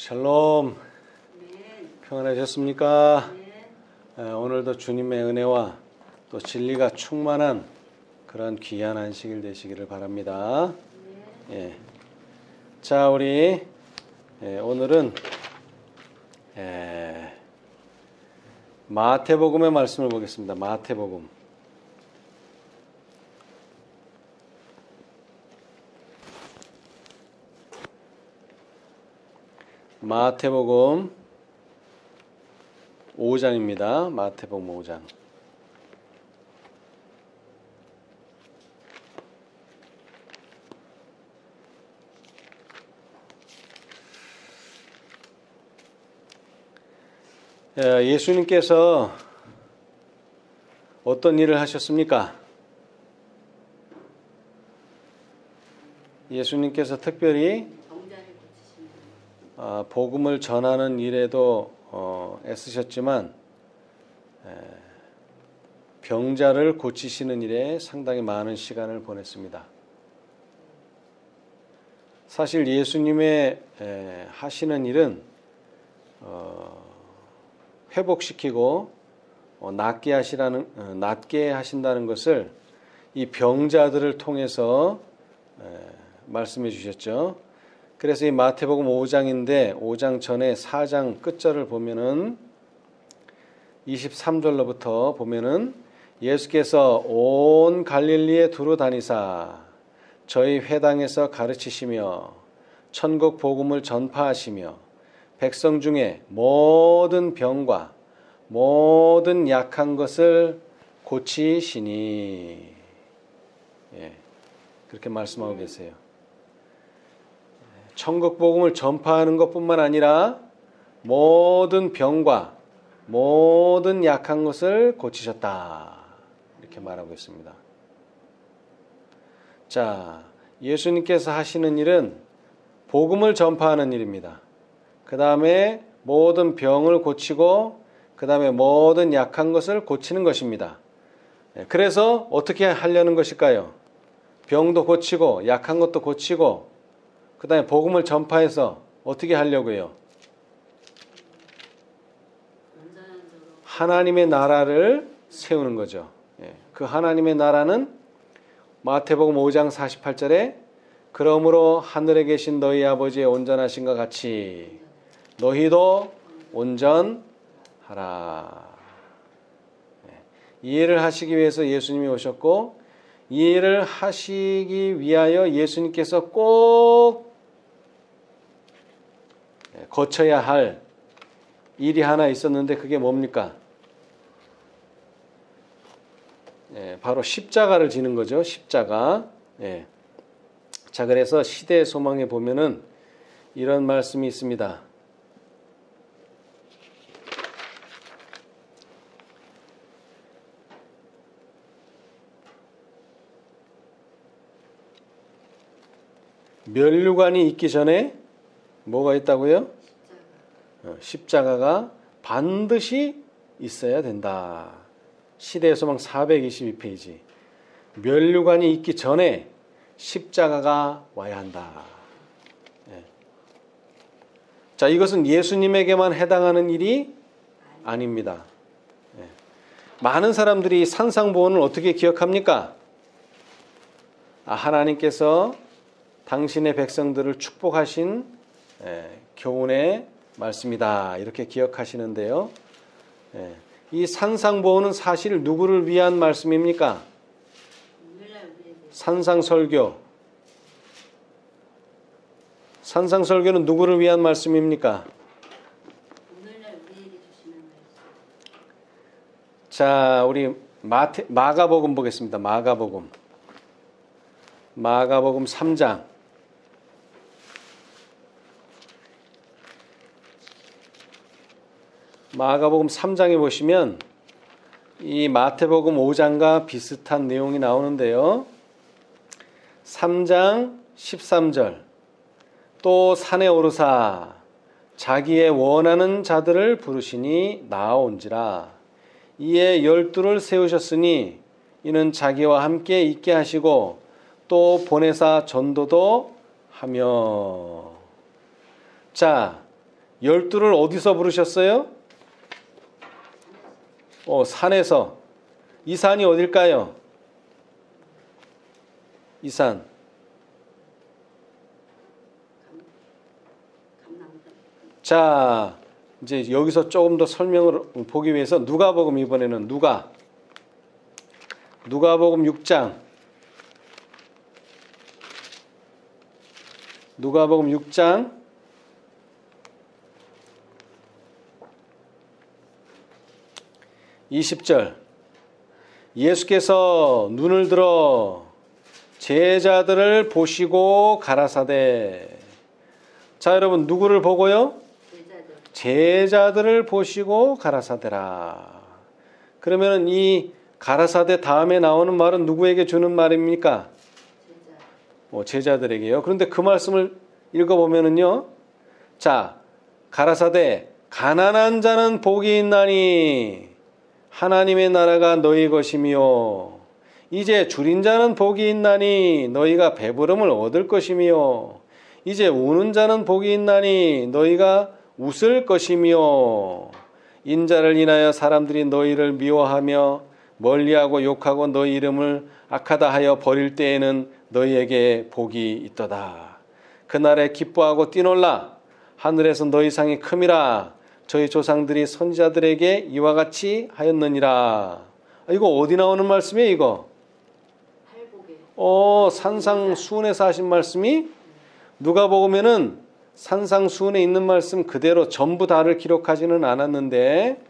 샬롬, 네. 평안하셨습니까? 네. 오늘도 주님의 은혜와 또 진리가 충만한 그런 귀한 안식일 되시기를 바랍니다. 예. 자, 우리 오늘은 마태복음의 말씀을 보겠습니다. 마태복음. 마태복음 5장입니다. 마태복음 5장. 예수님께서 어떤 일을 하셨습니까? 예수님께서 특별히 복음을 전하는 일에도 애쓰셨지만 병자를 고치시는 일에 상당히 많은 시간을 보냈습니다. 사실 예수님의 하시는 일은 회복시키고 낫게 하신다는 것을 이 병자들을 통해서 말씀해 주셨죠. 그래서 이 마태복음 5장인데 5장 전에 4장 끝절을 보면은 23절로부터 보면은 예수께서 온 갈릴리에 두루 다니사 저희 회당에서 가르치시며 천국 복음을 전파하시며 백성 중에 모든 병과 모든 약한 것을 고치시니 그렇게 말씀하고 계세요. 천국 복음을 전파하는 것뿐만 아니라 모든 병과 모든 약한 것을 고치셨다. 이렇게 말하고 있습니다. 자, 예수님께서 하시는 일은 복음을 전파하는 일입니다. 그 다음에 모든 병을 고치고 그 다음에 모든 약한 것을 고치는 것입니다. 그래서 어떻게 하려는 것일까요? 병도 고치고 약한 것도 고치고 그 다음에 복음을 전파해서 어떻게 하려고요? 하나님의 나라를 세우는 거죠. 그 하나님의 나라는 마태복음 5장 48절에 그러므로 하늘에 계신 너희 아버지의 온전하신 것 같이 너희도 온전하라. 이 일을 하시기 위해서 예수님이 오셨고 이 일을 하시기 위하여 예수님께서 꼭 거쳐야 할 일이 하나 있었는데 그게 뭡니까? 바로 십자가를 지는 거죠. 십자가. 자, 그래서 시대의 소망에 보면은 이런 말씀이 있습니다. 면류관이 있기 전에 뭐가 있다고요? 십자가가 반드시 있어야 된다. 시대의 소망 422페이지. 면류관이 있기 전에 십자가가 와야 한다. 자, 이것은 예수님에게만 해당하는 일이 아닙니다. 많은 사람들이 산상보훈을 어떻게 기억합니까? 하나님께서 당신의 백성들을 축복하신 교훈의 말씀이다. 이렇게 기억하시는데요. 이 산상보훈은 사실 누구를 위한 말씀입니까? 산상설교. 산상설교는 누구를 위한 말씀입니까? 자, 우리 마가복음 보겠습니다. 마가복음 3장. 마가복음 3장에 보시면 이 마태복음 5장과 비슷한 내용이 나오는데요. 3장 13절 또 산에 오르사 자기의 원하는 자들을 부르시니 나아온지라 이에 12를 세우셨으니 이는 자기와 함께 있게 하시고 또 보내사 전도도 하며. 자, 열두를 어디서 부르셨어요? 산에서. 이 산이 어딜까요? 이 산. 자, 이제 여기서 조금 더 설명을 보기 위해서 누가복음 이번에는 누가복음 6장. 누가복음 6장 20절. 예수께서 눈을 들어 제자들을 보시고 가라사대. 자, 여러분 누구를 보고요? 제자들을 보시고 가라사대라. 그러면 이 가라사대 다음에 나오는 말은 누구에게 주는 말입니까? 제자들에게요. 그런데 그 말씀을 읽어보면은요. 자, 가라사대 가난한 자는 복이 있나니 하나님의 나라가 너희 것이며 이제 줄인 자는 복이 있나니 너희가 배부름을 얻을 것이며 이제 우는 자는 복이 있나니 너희가 웃을 것이며 인자를 인하여 사람들이 너희를 미워하며 멀리하고 욕하고 너희 이름을 악하다 하여 버릴 때에는 너희에게 복이 있도다. 그날에 기뻐하고 뛰놀라. 하늘에서 너희 상이 큼이라. 저희 조상들이 선지자들에게 이와 같이 하였느니라. 이거 어디 나오는 말씀이에요 이거? 산상수훈에서 하신 말씀이 누가복음에는 산상수훈에 있는 말씀 그대로 전부 다를 기록하지는 않았는데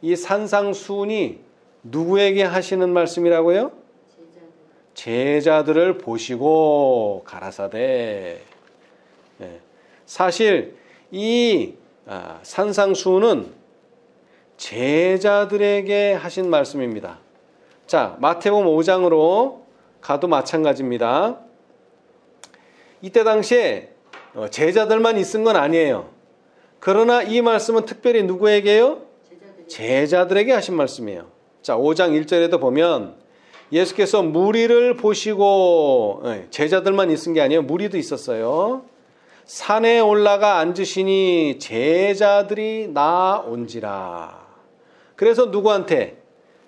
이 산상수훈이 누구에게 하시는 말씀이라고요? 제자들을 보시고 가라사대. 사실 이 산상수훈은 제자들에게 하신 말씀입니다. 자, 마태복음 5장으로 가도 마찬가지입니다. 이때 당시에 제자들만 있은 건 아니에요. 그러나 이 말씀은 특별히 누구에게요? 제자들에게 하신 말씀이에요. 자, 5장 1절에도 보면 예수께서 무리를 보시고, 제자들만 있은 게 아니에요. 무리도 있었어요. 산에 올라가 앉으시니 제자들이 나온지라. 그래서 누구한테?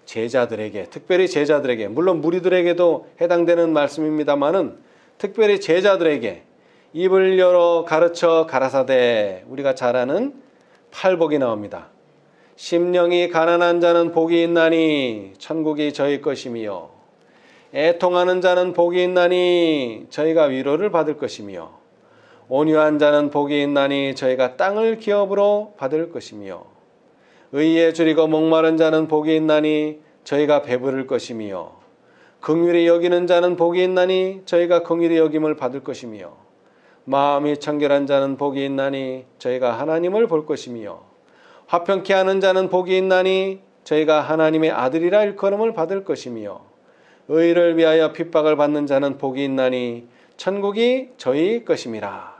제자들에게, 특별히 제자들에게, 물론 무리들에게도 해당되는 말씀입니다만은 특별히 제자들에게 입을 열어 가르쳐 가라사대. 우리가 잘 아는 팔복이 나옵니다. 심령이 가난한 자는 복이 있나니 천국이 저희 것이며 애통하는 자는 복이 있나니 저희가 위로를 받을 것이며 온유한 자는 복이 있나니 저희가 땅을 기업으로 받을 것이며 의에 줄이고 목마른 자는 복이 있나니 저희가 배부를 것이며 긍휼히 여기는 자는 복이 있나니 저희가 긍휼히 여김을 받을 것이며 마음이 청결한 자는 복이 있나니 저희가 하나님을 볼 것이며 화평케 하는 자는 복이 있나니 저희가 하나님의 아들이라 일컬음을 받을 것이며 의를 위하여 핍박을 받는 자는 복이 있나니 천국이 저희 것임이라.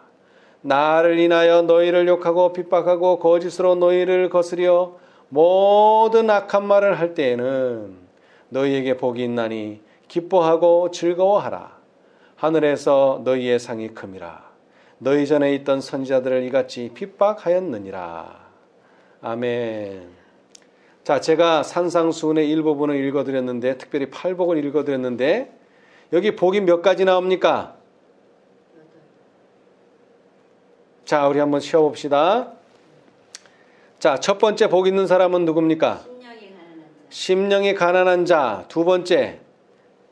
나를 인하여 너희를 욕하고 핍박하고 거짓으로 너희를 거스려 모든 악한 말을 할 때에는 너희에게 복이 있나니 기뻐하고 즐거워하라. 하늘에서 너희의 상이 큼이라. 너희 전에 있던 선지자들을 이같이 핍박하였느니라. 아멘. 자, 제가 산상수훈의 일부분을 읽어드렸는데, 특별히 팔복을 읽어드렸는데, 여기 복이 몇 가지 나옵니까? 자, 우리 한번 쉬어봅시다. 자, 첫 번째 복 있는 사람은 누굽니까? 심령이 가난한 자. 두 번째,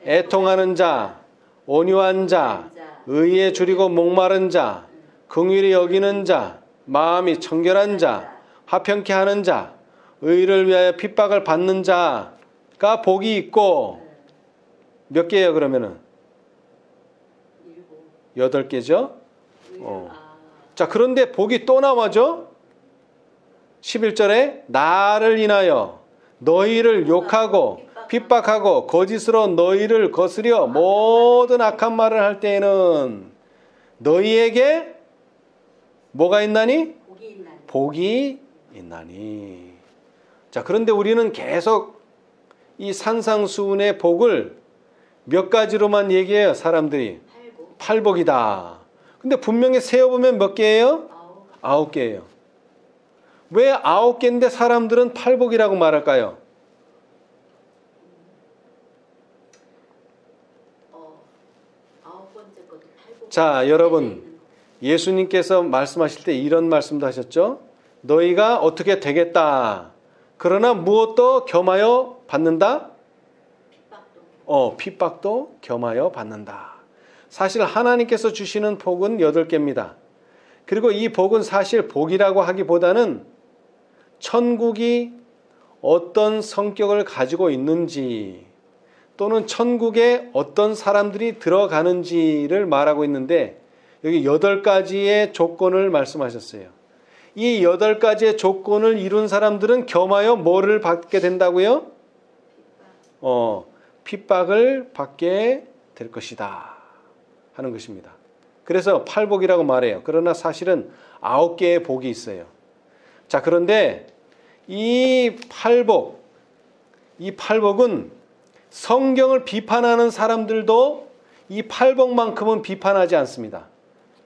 애통하는 자, 온유한 자, 의에 줄이고 목마른 자, 긍휼히 여기는 자, 마음이 청결한 자, 화평케 하는 자, 의를 위하여 핍박을 받는 자가 복이 있고 몇 개예요 그러면은? 8개죠? 자, 그런데 복이 또 나와죠? 11절에 나를 인하여 너희를 욕하고 핍박하고 거짓으로 너희를 거스려 모든 악한 말을 할 때에는 너희에게 뭐가 있나니? 복이 있나니. 자, 그런데 우리는 계속 이 산상수훈의 복을 몇 가지로만 얘기해요. 사람들이 팔복이다. 근데 분명히 세어보면 몇 개예요? 9개예요. 왜 9개인데 사람들은 팔복이라고 말할까요? 아홉 번째 것도 팔복. 자, 여러분, 예수님께서 말씀하실 때 이런 말씀도 하셨죠? 너희가 어떻게 되겠다. 그러나 무엇도 겸하여 받는다? 핍박도 겸하여 받는다. 사실 하나님께서 주시는 복은 8개입니다. 그리고 이 복은 사실 복이라고 하기보다는 천국이 어떤 성격을 가지고 있는지 또는 천국에 어떤 사람들이 들어가는지를 말하고 있는데 여기 8가지의 조건을 말씀하셨어요. 이 8가지의 조건을 이룬 사람들은 겸하여 뭐를 받게 된다고요? 핍박을 받게 될 것이다 하는 것입니다. 그래서 팔복이라고 말해요. 그러나 사실은 9개의 복이 있어요. 자, 그런데 이 팔복은 성경을 비판하는 사람들도 이 팔복만큼은 비판하지 않습니다.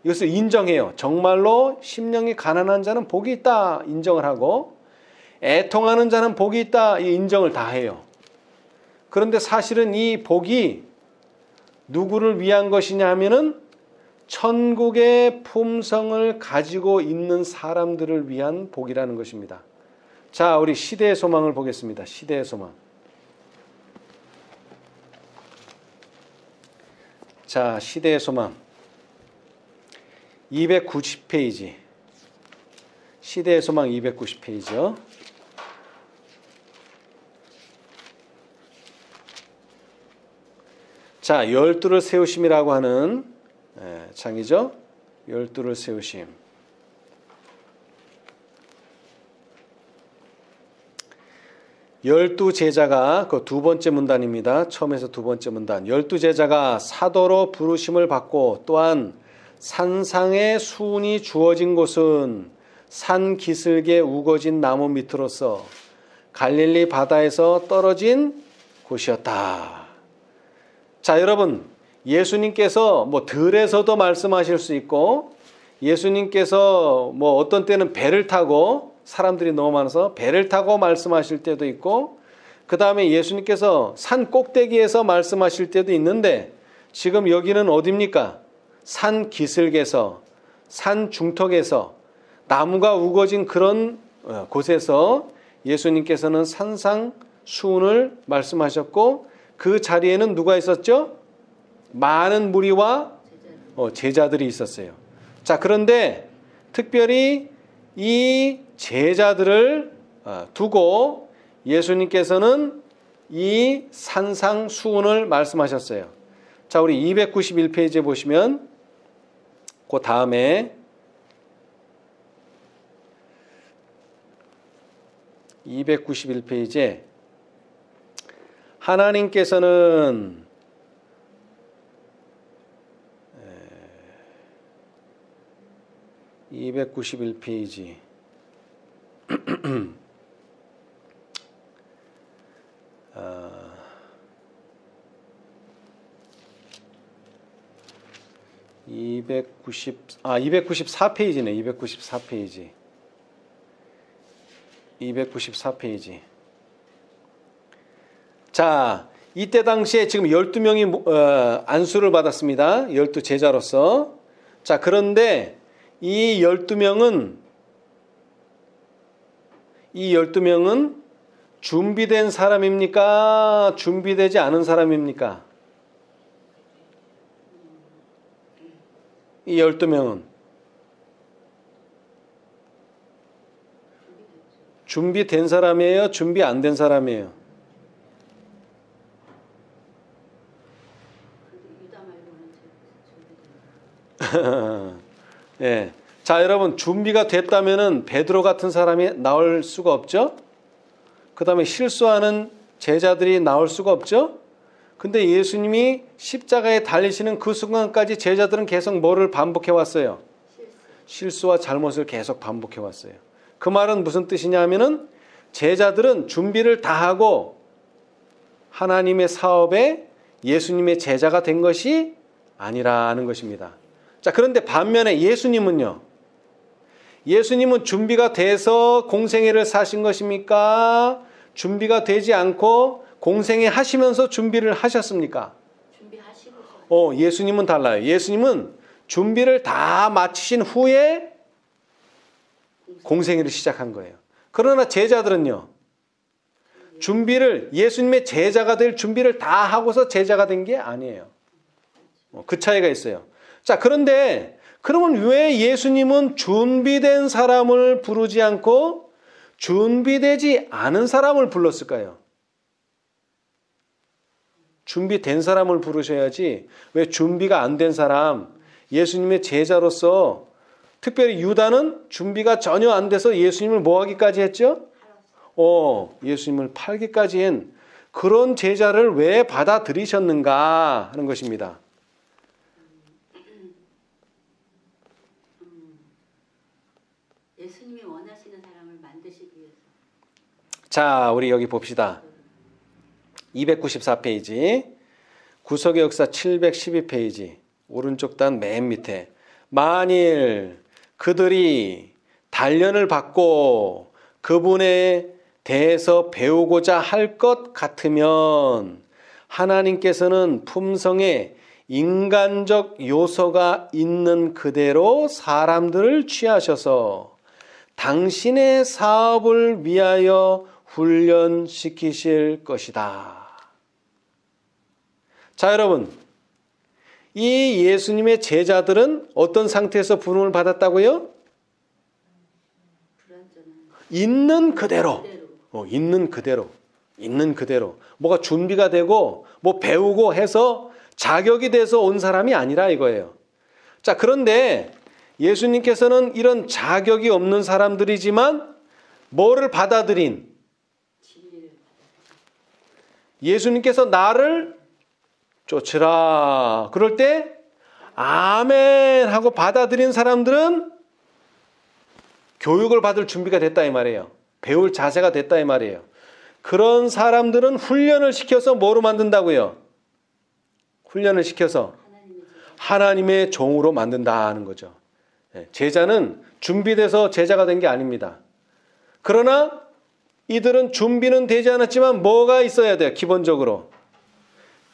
이것을 인정해요. 정말로 심령이 가난한 자는 복이 있다 인정을 하고 애통하는 자는 복이 있다 이 인정을 다 해요. 그런데 사실은 이 복이 누구를 위한 것이냐 하면은 천국의 품성을 가지고 있는 사람들을 위한 복이라는 것입니다. 자, 우리 시대의 소망을 보겠습니다. 시대의 소망. 자, 시대의 소망. 290페이지. 시대의 소망 290페이지요. 자, 12를 세우심이라고 하는 장이죠. 12를 세우심. 열두 제자가 그 두 번째 문단입니다. 처음에서 두 번째 문단. 12제자가 사도로 부르심을 받고 또한 산상의 수운이 주어진 곳은 산 기슭에 우거진 나무 밑으로서 갈릴리 바다에서 떨어진 곳이었다. 자, 여러분, 예수님께서 뭐 들에서도 말씀하실 수 있고 예수님께서 뭐 어떤 때는 배를 타고 사람들이 너무 많아서 배를 타고 말씀하실 때도 있고 그 다음에 예수님께서 산 꼭대기에서 말씀하실 때도 있는데 지금 여기는 어디입니까? 산 기슭에서 산 중턱에서 나무가 우거진 그런 곳에서 예수님께서는 산상 수훈을 말씀하셨고 그 자리에는 누가 있었죠? 많은 무리와 제자들이 있었어요. 자, 그런데 특별히 이 제자들을 두고 예수님께서는 이 산상 수훈을 말씀하셨어요. 자, 우리 291페이지에 보시면 그 다음에 291페이지에 하나님께서는 291페이지 294페이지네. 294페이지. 294페이지. 자, 이때 당시에 지금 12명이 안수를 받았습니다. 12제자로서. 자, 그런데 이 12명은 준비된 사람입니까? 준비되지 않은 사람입니까? 이 12명은 준비된 사람이에요? 준비 안 된 사람이에요? 예. 자, 여러분, 준비가 됐다면은 베드로 같은 사람이 나올 수가 없죠? 그 다음에 실수하는 제자들이 나올 수가 없죠? 근데 예수님이 십자가에 달리시는 그 순간까지 제자들은 계속 뭐를 반복해 왔어요? 실수와 잘못을 계속 반복해 왔어요. 그 말은 무슨 뜻이냐 하면은 제자들은 준비를 다 하고 하나님의 사업에 예수님의 제자가 된 것이 아니라는 것입니다. 자, 그런데 반면에 예수님은요. 예수님은 준비가 돼서 공생애를 사신 것입니까? 준비가 되지 않고 공생애 하시면서 준비를 하셨습니까? 준비하시고 예수님은 달라요. 예수님은 준비를 다 마치신 후에 공생애를 시작한 거예요. 그러나 제자들은요, 준비를, 예수님의 제자가 될 준비를 다 하고서 제자가 된 게 아니에요. 그 차이가 있어요. 자, 그런데 그러면 왜 예수님은 준비된 사람을 부르지 않고 준비되지 않은 사람을 불렀을까요? 준비된 사람을 부르셔야지 왜 준비가 안 된 사람, 예수님의 제자로서, 특별히 유다는 준비가 전혀 안 돼서 예수님을 뭐 하기까지 했죠? 예수님을 팔기까지 한 그런 제자를 왜 받아들이셨는가 하는 것입니다. 예수님이 원하시는 사람을 만드시기 위해서. 자, 우리 여기 봅시다. 294페이지, 구속의 역사 712페이지, 오른쪽 단 맨 밑에. 만일 그들이 단련을 받고 그분에 대해서 배우고자 할 것 같으면 하나님께서는 품성에 인간적 요소가 있는 그대로 사람들을 취하셔서 당신의 사업을 위하여 훈련시키실 것이다. 자, 여러분, 이 예수님의 제자들은 어떤 상태에서 부름을 받았다고요? 있는 그대로. 있는 그대로. 있는 그대로. 뭐가 준비가 되고 뭐 배우고 해서 자격이 돼서 온 사람이 아니라 이거예요. 자, 그런데 예수님께서는 이런 자격이 없는 사람들이지만 뭐를 받아들인? 예수님께서 나를 쫓으라. 그럴 때 아멘 하고 받아들인 사람들은 교육을 받을 준비가 됐다 이 말이에요. 배울 자세가 됐다 이 말이에요. 그런 사람들은 훈련을 시켜서 뭐로 만든다고요? 훈련을 시켜서 하나님의 종으로 만든다는 거죠. 제자는 준비돼서 제자가 된 게 아닙니다. 그러나 이들은 준비는 되지 않았지만 뭐가 있어야 돼요? 기본적으로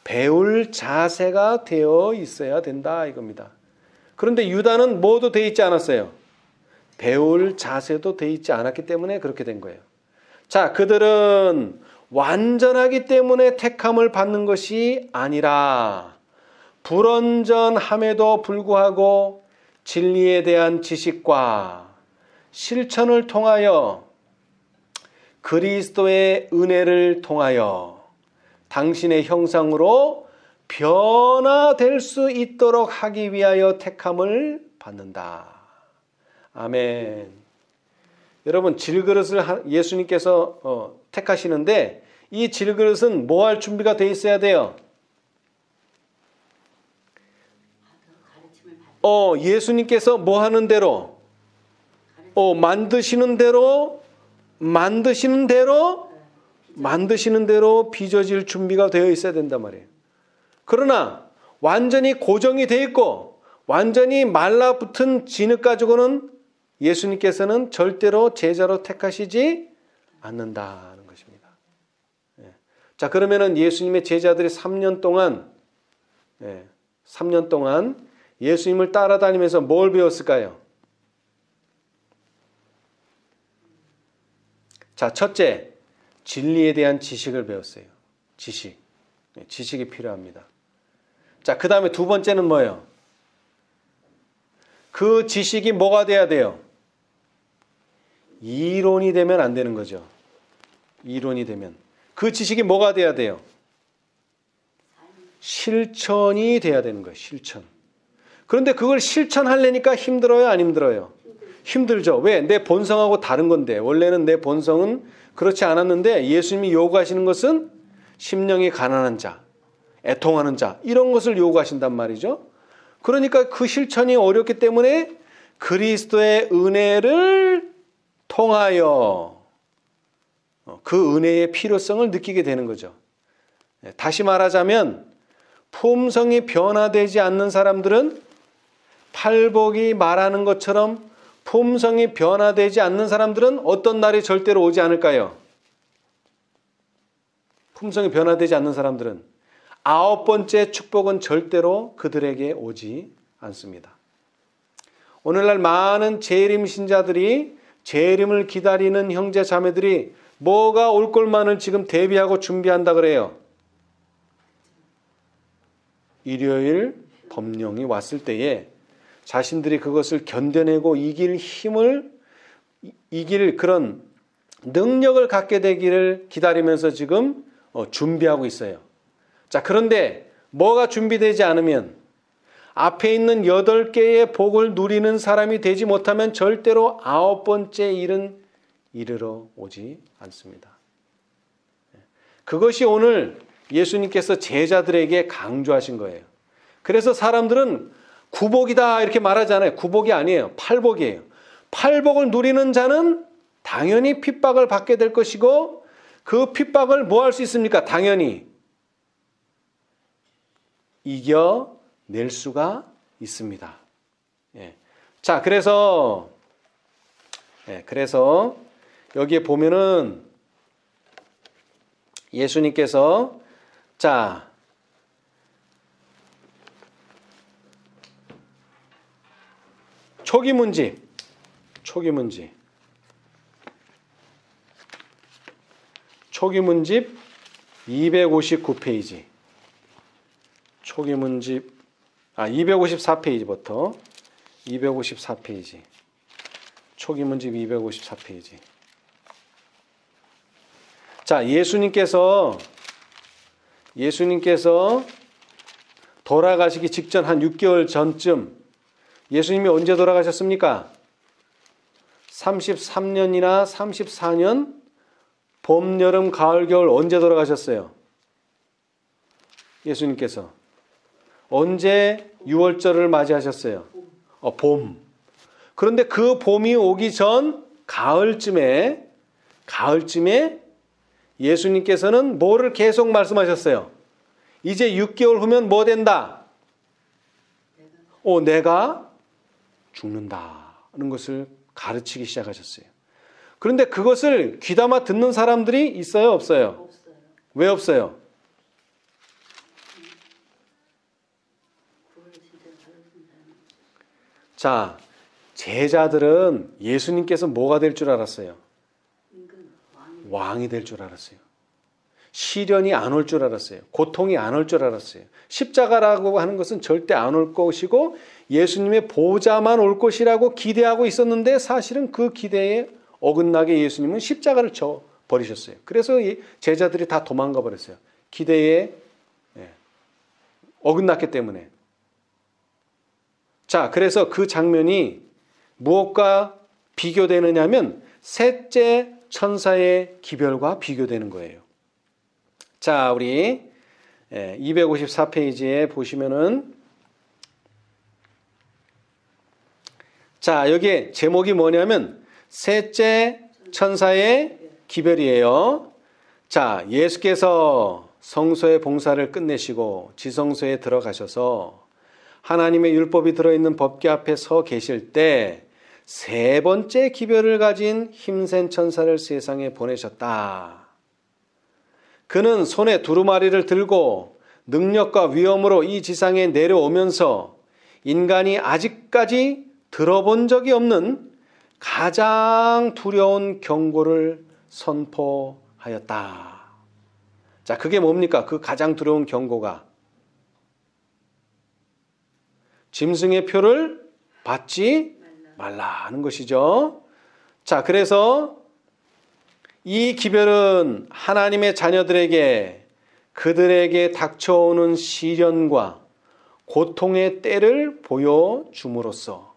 배울 자세가 되어 있어야 된다 이겁니다. 그런데 유다는 뭐도 되어 있지 않았어요? 배울 자세도 되어 있지 않았기 때문에 그렇게 된 거예요. 자, 그들은 완전하기 때문에 택함을 받는 것이 아니라 불완전함에도 불구하고 진리에 대한 지식과 실천을 통하여 그리스도의 은혜를 통하여 당신의 형상으로 변화될 수 있도록 하기 위하여 택함을 받는다. 아멘. 여러분, 질그릇을 예수님께서 택하시는데 이 질그릇은 뭐 할 준비가 돼 있어야 돼요? 예수님께서 뭐 하는 대로 만드시는 대로 빚어질 준비가 되어 있어야 된단 말이에요. 그러나 완전히 고정이 되어 있고 완전히 말라붙은 진흙 가지고는 예수님께서는 절대로 제자로 택하시지 않는다는 것입니다. 자, 그러면은 예수님의 제자들이 3년 동안 예수님을 따라다니면서 뭘 배웠을까요? 자, 첫째, 진리에 대한 지식을 배웠어요. 지식이 필요합니다. 자, 그 다음에 두 번째는 뭐예요? 그 지식이 뭐가 돼야 돼요? 이론이 되면 안 되는 거죠. 이론이 되면. 그 지식이 뭐가 돼야 돼요? 실천이 돼야 되는 거예요. 실천. 그런데 그걸 실천하려니까 힘들어요? 안 힘들어요? 힘들죠. 왜? 내 본성하고 다른 건데. 원래는 내 본성은 그렇지 않았는데 예수님이 요구하시는 것은 심령이 가난한 자, 애통하는 자, 이런 것을 요구하신단 말이죠. 그러니까 그 실천이 어렵기 때문에 그리스도의 은혜를 통하여 그 은혜의 필요성을 느끼게 되는 거죠. 다시 말하자면 품성이 변화되지 않는 사람들은 팔복이 말하는 것처럼 품성이 변화되지 않는 사람들은 어떤 날이 절대로 오지 않을까요? 품성이 변화되지 않는 사람들은 9번째 축복은 절대로 그들에게 오지 않습니다. 오늘날 많은 재림 신자들이 재림을 기다리는 형제 자매들이 뭐가 올 것만을 지금 대비하고 준비한다 그래요. 일요일 법령이 왔을 때에 자신들이 그것을 견뎌내고 이길 그런 능력을 갖게 되기를 기다리면서 지금 준비하고 있어요. 자, 그런데 뭐가 준비되지 않으면 앞에 있는 8개의 복을 누리는 사람이 되지 못하면 절대로 9번째 일은 이르러 오지 않습니다. 그것이 오늘 예수님께서 제자들에게 강조하신 거예요. 그래서 사람들은 구복이다 이렇게 말하잖아요. 구복이 아니에요. 팔복이에요. 팔복을 누리는 자는 당연히 핍박을 받게 될 것이고 그 핍박을 뭐 할 수 있습니까? 당연히 이겨낼 수가 있습니다. 예. 자, 그래서 여기에 보면은 예수님께서 자, 초기문집 259페이지. 254페이지부터 254페이지. 초기문집 254페이지. 자, 예수님께서 돌아가시기 직전 한 6개월 전쯤 예수님이 언제 돌아가셨습니까? 33년이나 34년 봄, 여름, 가을, 겨울 언제 돌아가셨어요? 예수님께서 언제 유월절을 맞이하셨어요? 봄. 그런데 그 봄이 오기 전 가을쯤에 예수님께서는 뭐를 계속 말씀하셨어요? 이제 6개월 후면 뭐 된다? 내가 죽는다는 것을 가르치기 시작하셨어요. 그런데 그것을 귀담아 듣는 사람들이 있어요, 없어요? 없어요. 왜 없어요? 자, 제자들은 예수님께서 뭐가 될 줄 알았어요? 왕이 될 줄 알았어요. 시련이 안 올 줄 알았어요. 고통이 안 올 줄 알았어요. 십자가라고 하는 것은 절대 안 올 것이고 예수님의 보좌만 올 것이라고 기대하고 있었는데 사실은 그 기대에 어긋나게 예수님은 십자가를 쳐 버리셨어요. 그래서 제자들이 다 도망가 버렸어요. 기대에 어긋났기 때문에. 자, 그래서 그 장면이 무엇과 비교되느냐면 셋째 천사의 기별과 비교되는 거예요. 자, 우리 254페이지에 보시면은 자, 여기에 제목이 뭐냐면 셋째 천사의 기별이에요. 자, 예수께서 성소의 봉사를 끝내시고 지성소에 들어가셔서 하나님의 율법이 들어있는 법궤 앞에 서 계실 때 세 번째 기별을 가진 힘센 천사를 세상에 보내셨다. 그는 손에 두루마리를 들고 능력과 위엄으로 이 지상에 내려오면서 인간이 아직까지 들어본 적이 없는 가장 두려운 경고를 선포하였다. 자, 그게 뭡니까? 그 가장 두려운 경고가 짐승의 표를 받지 말라 하는 것이죠. 자, 그래서 이 기별은 하나님의 자녀들에게 그들에게 닥쳐오는 시련과 고통의 때를 보여줌으로써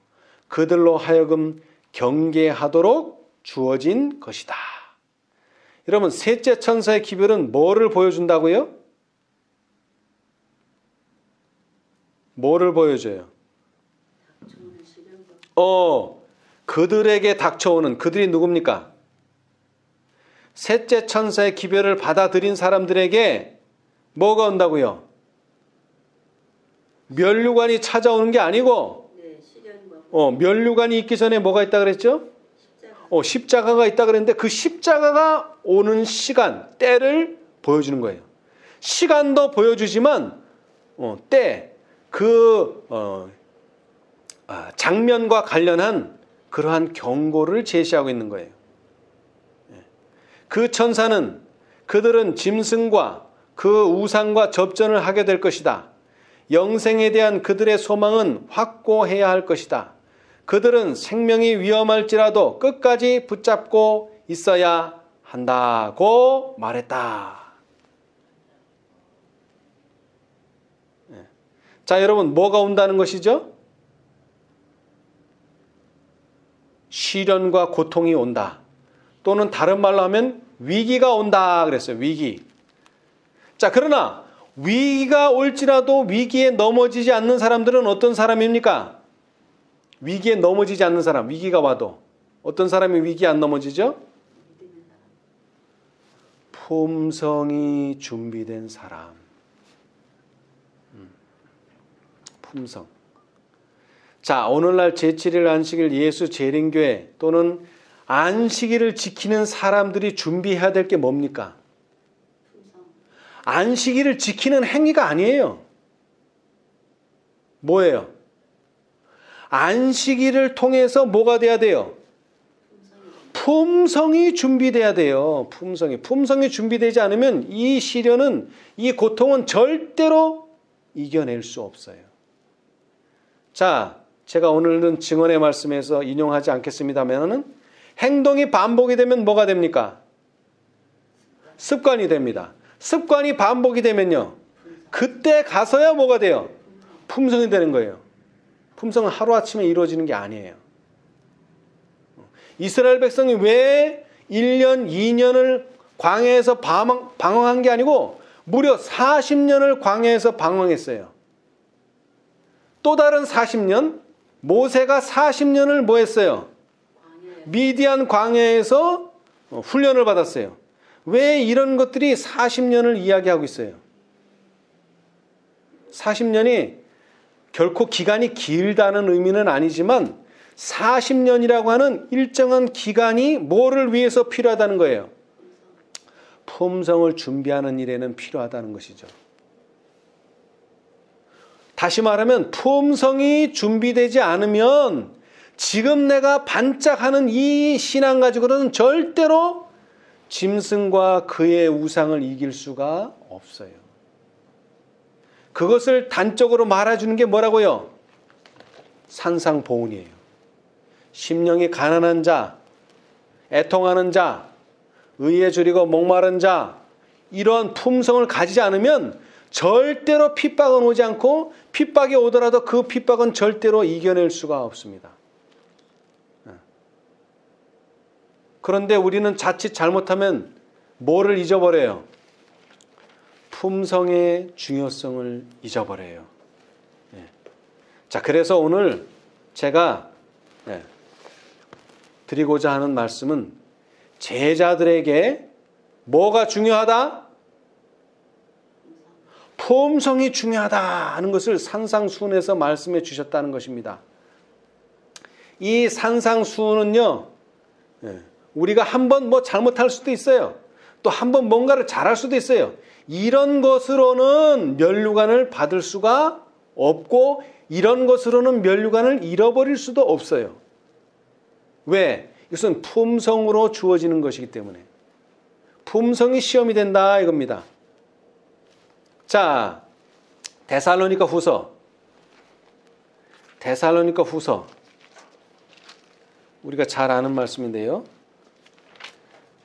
그들로 하여금 경계하도록 주어진 것이다. 여러분, 셋째 천사의 기별은 뭐를 보여준다고요? 뭐를 보여줘요? 그들에게 닥쳐오는, 그들이 누굽니까? 셋째 천사의 기별을 받아들인 사람들에게 뭐가 온다고요? 면류관이 찾아오는 게 아니고 면류관이 있기 전에 뭐가 있다 그랬죠? 십자가가 있다 그랬는데 그 십자가가 오는 시간, 때를 보여주는 거예요. 시간도 보여주지만 장면과 관련한 그러한 경고를 제시하고 있는 거예요. 그 천사는 그들은 짐승과 그 우상과 접전을 하게 될 것이다. 영생에 대한 그들의 소망은 확고해야 할 것이다. 그들은 생명이 위험할지라도 끝까지 붙잡고 있어야 한다고 말했다. 자, 여러분, 뭐가 온다는 것이죠? 시련과 고통이 온다. 또는 다른 말로 하면 위기가 온다 그랬어요. 위기. 자, 그러나 위기가 올지라도 위기에 넘어지지 않는 사람들은 어떤 사람입니까? 위기에 넘어지지 않는 사람, 위기가 와도 어떤 사람이 위기에 안 넘어지죠? 품성이 준비된 사람. 품성. 자, 오늘날 제7일 안식일 예수 재림교회 또는 안식일을 지키는 사람들이 준비해야 될 게 뭡니까? 안식일을 지키는 행위가 아니에요. 뭐예요? 안식일을 통해서 뭐가 돼야 돼요? 품성이 준비돼야 돼요. 품성이 준비되지 않으면 이 시련은, 이 고통은 절대로 이겨낼 수 없어요. 자, 제가 오늘은 증언의 말씀에서 인용하지 않겠습니다만은 행동이 반복이 되면 뭐가 됩니까? 습관이 됩니다. 습관이 반복이 되면요, 그때 가서야 뭐가 돼요? 품성이 되는 거예요. 품성은 하루아침에 이루어지는 게 아니에요. 이스라엘 백성이 왜 1년, 2년을 광야에서 방황한 게 아니고 무려 40년을 광야에서 방황했어요. 또 다른 40년, 모세가 40년을 뭐 했어요? 미디안 광야에서 훈련을 받았어요. 왜 이런 것들이 40년을 이야기하고 있어요? 40년이 결코 기간이 길다는 의미는 아니지만 40년이라고 하는 일정한 기간이 뭐를 위해서 필요하다는 거예요? 품성을 준비하는 일에는 필요하다는 것이죠. 다시 말하면 품성이 준비되지 않으면 지금 내가 반짝하는 이 신앙 가지고는 절대로 짐승과 그의 우상을 이길 수가 없어요. 그것을 단적으로 말해주는 게 뭐라고요? 산상보훈이에요. 심령이 가난한 자, 애통하는 자, 의에 줄이고 목마른 자, 이런 품성을 가지지 않으면 절대로 핍박은 오지 않고 핍박이 오더라도 그 핍박은 절대로 이겨낼 수가 없습니다. 그런데 우리는 자칫 잘못하면 뭐를 잊어버려요? 품성의 중요성을 잊어버려요. 자, 그래서 오늘 제가 드리고자 하는 말씀은 제자들에게 뭐가 중요하다? 품성이 중요하다 하는 것을 산상수훈에서 말씀해 주셨다는 것입니다. 이 산상수훈은요, 우리가 한번 뭐 잘못할 수도 있어요. 또 한번 뭔가를 잘할 수도 있어요. 이런 것으로는 면류관을 받을 수가 없고 이런 것으로는 면류관을 잃어버릴 수도 없어요. 왜? 이것은 품성으로 주어지는 것이기 때문에. 품성이 시험이 된다 이겁니다. 자, 데살로니가 후서 우리가 잘 아는 말씀인데요.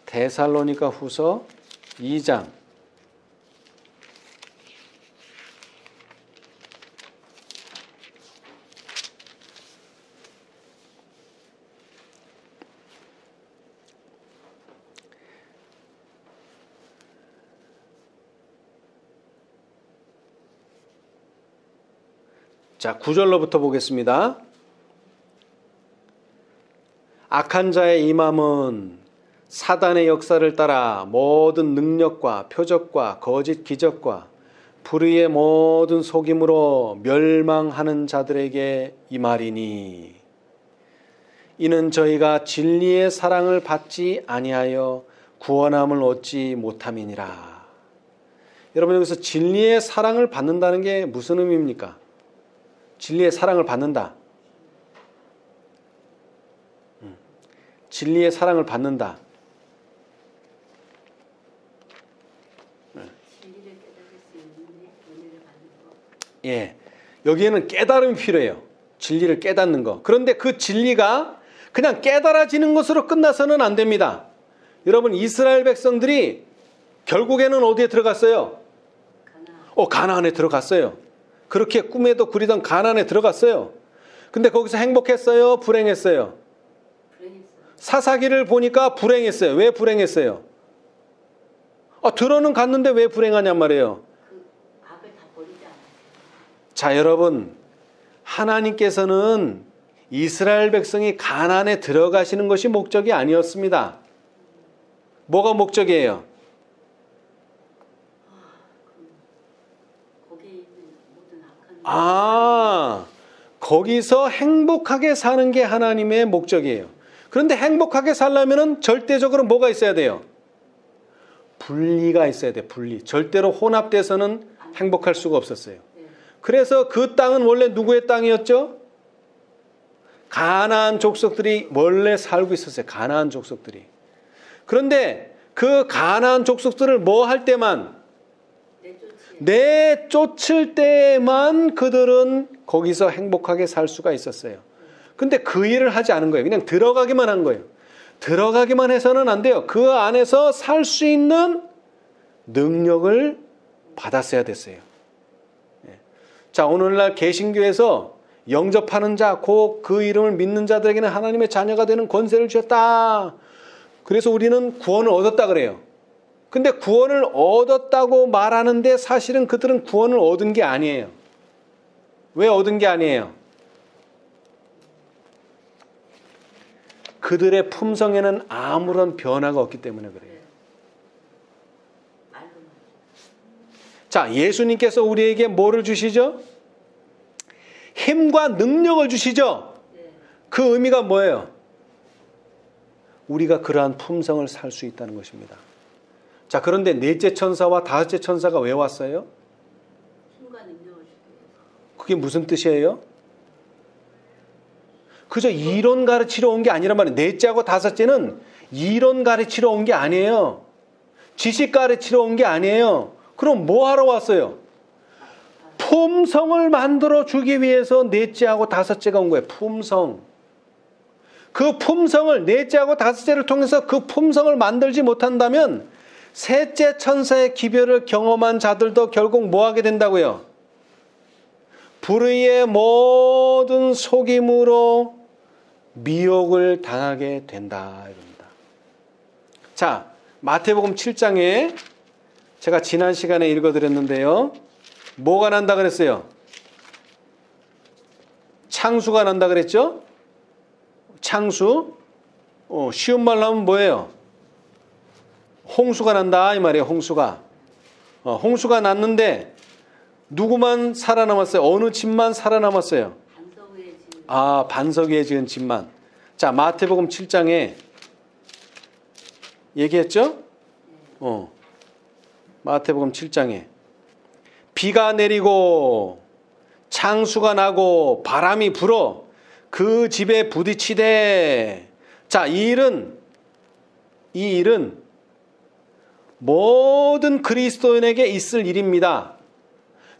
데살로니가 후서 2장 자, 9절로부터 보겠습니다. 악한 자의 임함은 사단의 역사를 따라 모든 능력과 표적과 거짓 기적과 불의의 모든 속임으로 멸망하는 자들에게 임하리니. 이는 저희가 진리의 사랑을 받지 아니하여 구원함을 얻지 못함이니라. 여러분, 여기서 진리의 사랑을 받는다는 게 무슨 의미입니까? 진리의 사랑을 받는다. 진리의 사랑을 받는다. 진리를 깨달을 수 있는 은혜를 받는 거. 예, 여기에는 깨달음이 필요해요. 진리를 깨닫는 거. 그런데 그 진리가 그냥 깨달아지는 것으로 끝나서는 안 됩니다. 여러분, 이스라엘 백성들이 결국에는 어디에 들어갔어요? 가나안에 들어갔어요. 그렇게 꿈에도 그리던 가나안에 들어갔어요. 근데 거기서 행복했어요? 불행했어요? 불행했어요. 사사기를 보니까 불행했어요. 왜 불행했어요? 들어는 갔는데 왜 불행하냔 말이에요. 그 악을 다 버리지 않았어요. 자, 여러분, 하나님께서는 이스라엘 백성이 가나안에 들어가시는 것이 목적이 아니었습니다. 뭐가 목적이에요? 거기에 있는 모든 악한 거기서 행복하게 사는 게 하나님의 목적이에요. 그런데 행복하게 살려면 절대적으로 뭐가 있어야 돼요? 분리가 있어야 돼요. 분리. 절대로 혼합돼서는 행복할 수가 없었어요. 그래서 그 땅은 원래 누구의 땅이었죠? 가나안 족속들이 원래 살고 있었어요. 가나안 족속들이. 그런데 그 가나안 족속들을 뭐 할 때만, 내쫓을 때만 그들은 거기서 행복하게 살 수가 있었어요. 근데 그 일을 하지 않은 거예요. 그냥 들어가기만 한 거예요. 들어가기만 해서는 안 돼요. 그 안에서 살 수 있는 능력을 받았어야 됐어요. 자, 오늘날 개신교에서 영접하는 자, 곧 그 이름을 믿는 자들에게는 하나님의 자녀가 되는 권세를 주셨다. 그래서 우리는 구원을 얻었다 그래요. 근데 구원을 얻었다고 말하는데 사실은 그들은 구원을 얻은 게 아니에요. 왜 얻은 게 아니에요? 그들의 품성에는 아무런 변화가 없기 때문에 그래요. 자, 예수님께서 우리에게 뭐를 주시죠? 힘과 능력을 주시죠? 그 의미가 뭐예요? 우리가 그러한 품성을 살 수 있다는 것입니다. 자, 그런데 넷째 천사와 다섯째 천사가 왜 왔어요? 힘과 능력을 주기 위해서. 그게 무슨 뜻이에요? 그저 이론 가르치러 온 게 아니란 말이에요. 넷째하고 다섯째는 이론 가르치러 온 게 아니에요. 지식 가르치러 온 게 아니에요. 그럼 뭐 하러 왔어요? 품성을 만들어 주기 위해서 넷째하고 다섯째가 온 거예요. 품성. 그 품성을, 넷째하고 다섯째를 통해서 그 품성을 만들지 못한다면 셋째 천사의 기별을 경험한 자들도 결국 뭐 하게 된다고요? 불의의 모든 속임으로 미혹을 당하게 된다 이겁니다. 자, 마태복음 7장에 제가 지난 시간에 읽어드렸는데요. 뭐가 난다 그랬어요? 창수가 난다 그랬죠? 창수. 쉬운 말로 하면 뭐예요? 홍수가 난다 이 말이에요. 홍수가. 홍수가 났는데 누구만 살아남았어요? 어느 집만 살아남았어요? 반석 위에 지은 반석 위에 지은 집만. 자, 마태복음 7장에 얘기했죠? 마태복음 7장에 비가 내리고 창수가 나고 바람이 불어 그 집에 부딪히되. 자, 이 일은 모든 그리스도인에게 있을 일입니다.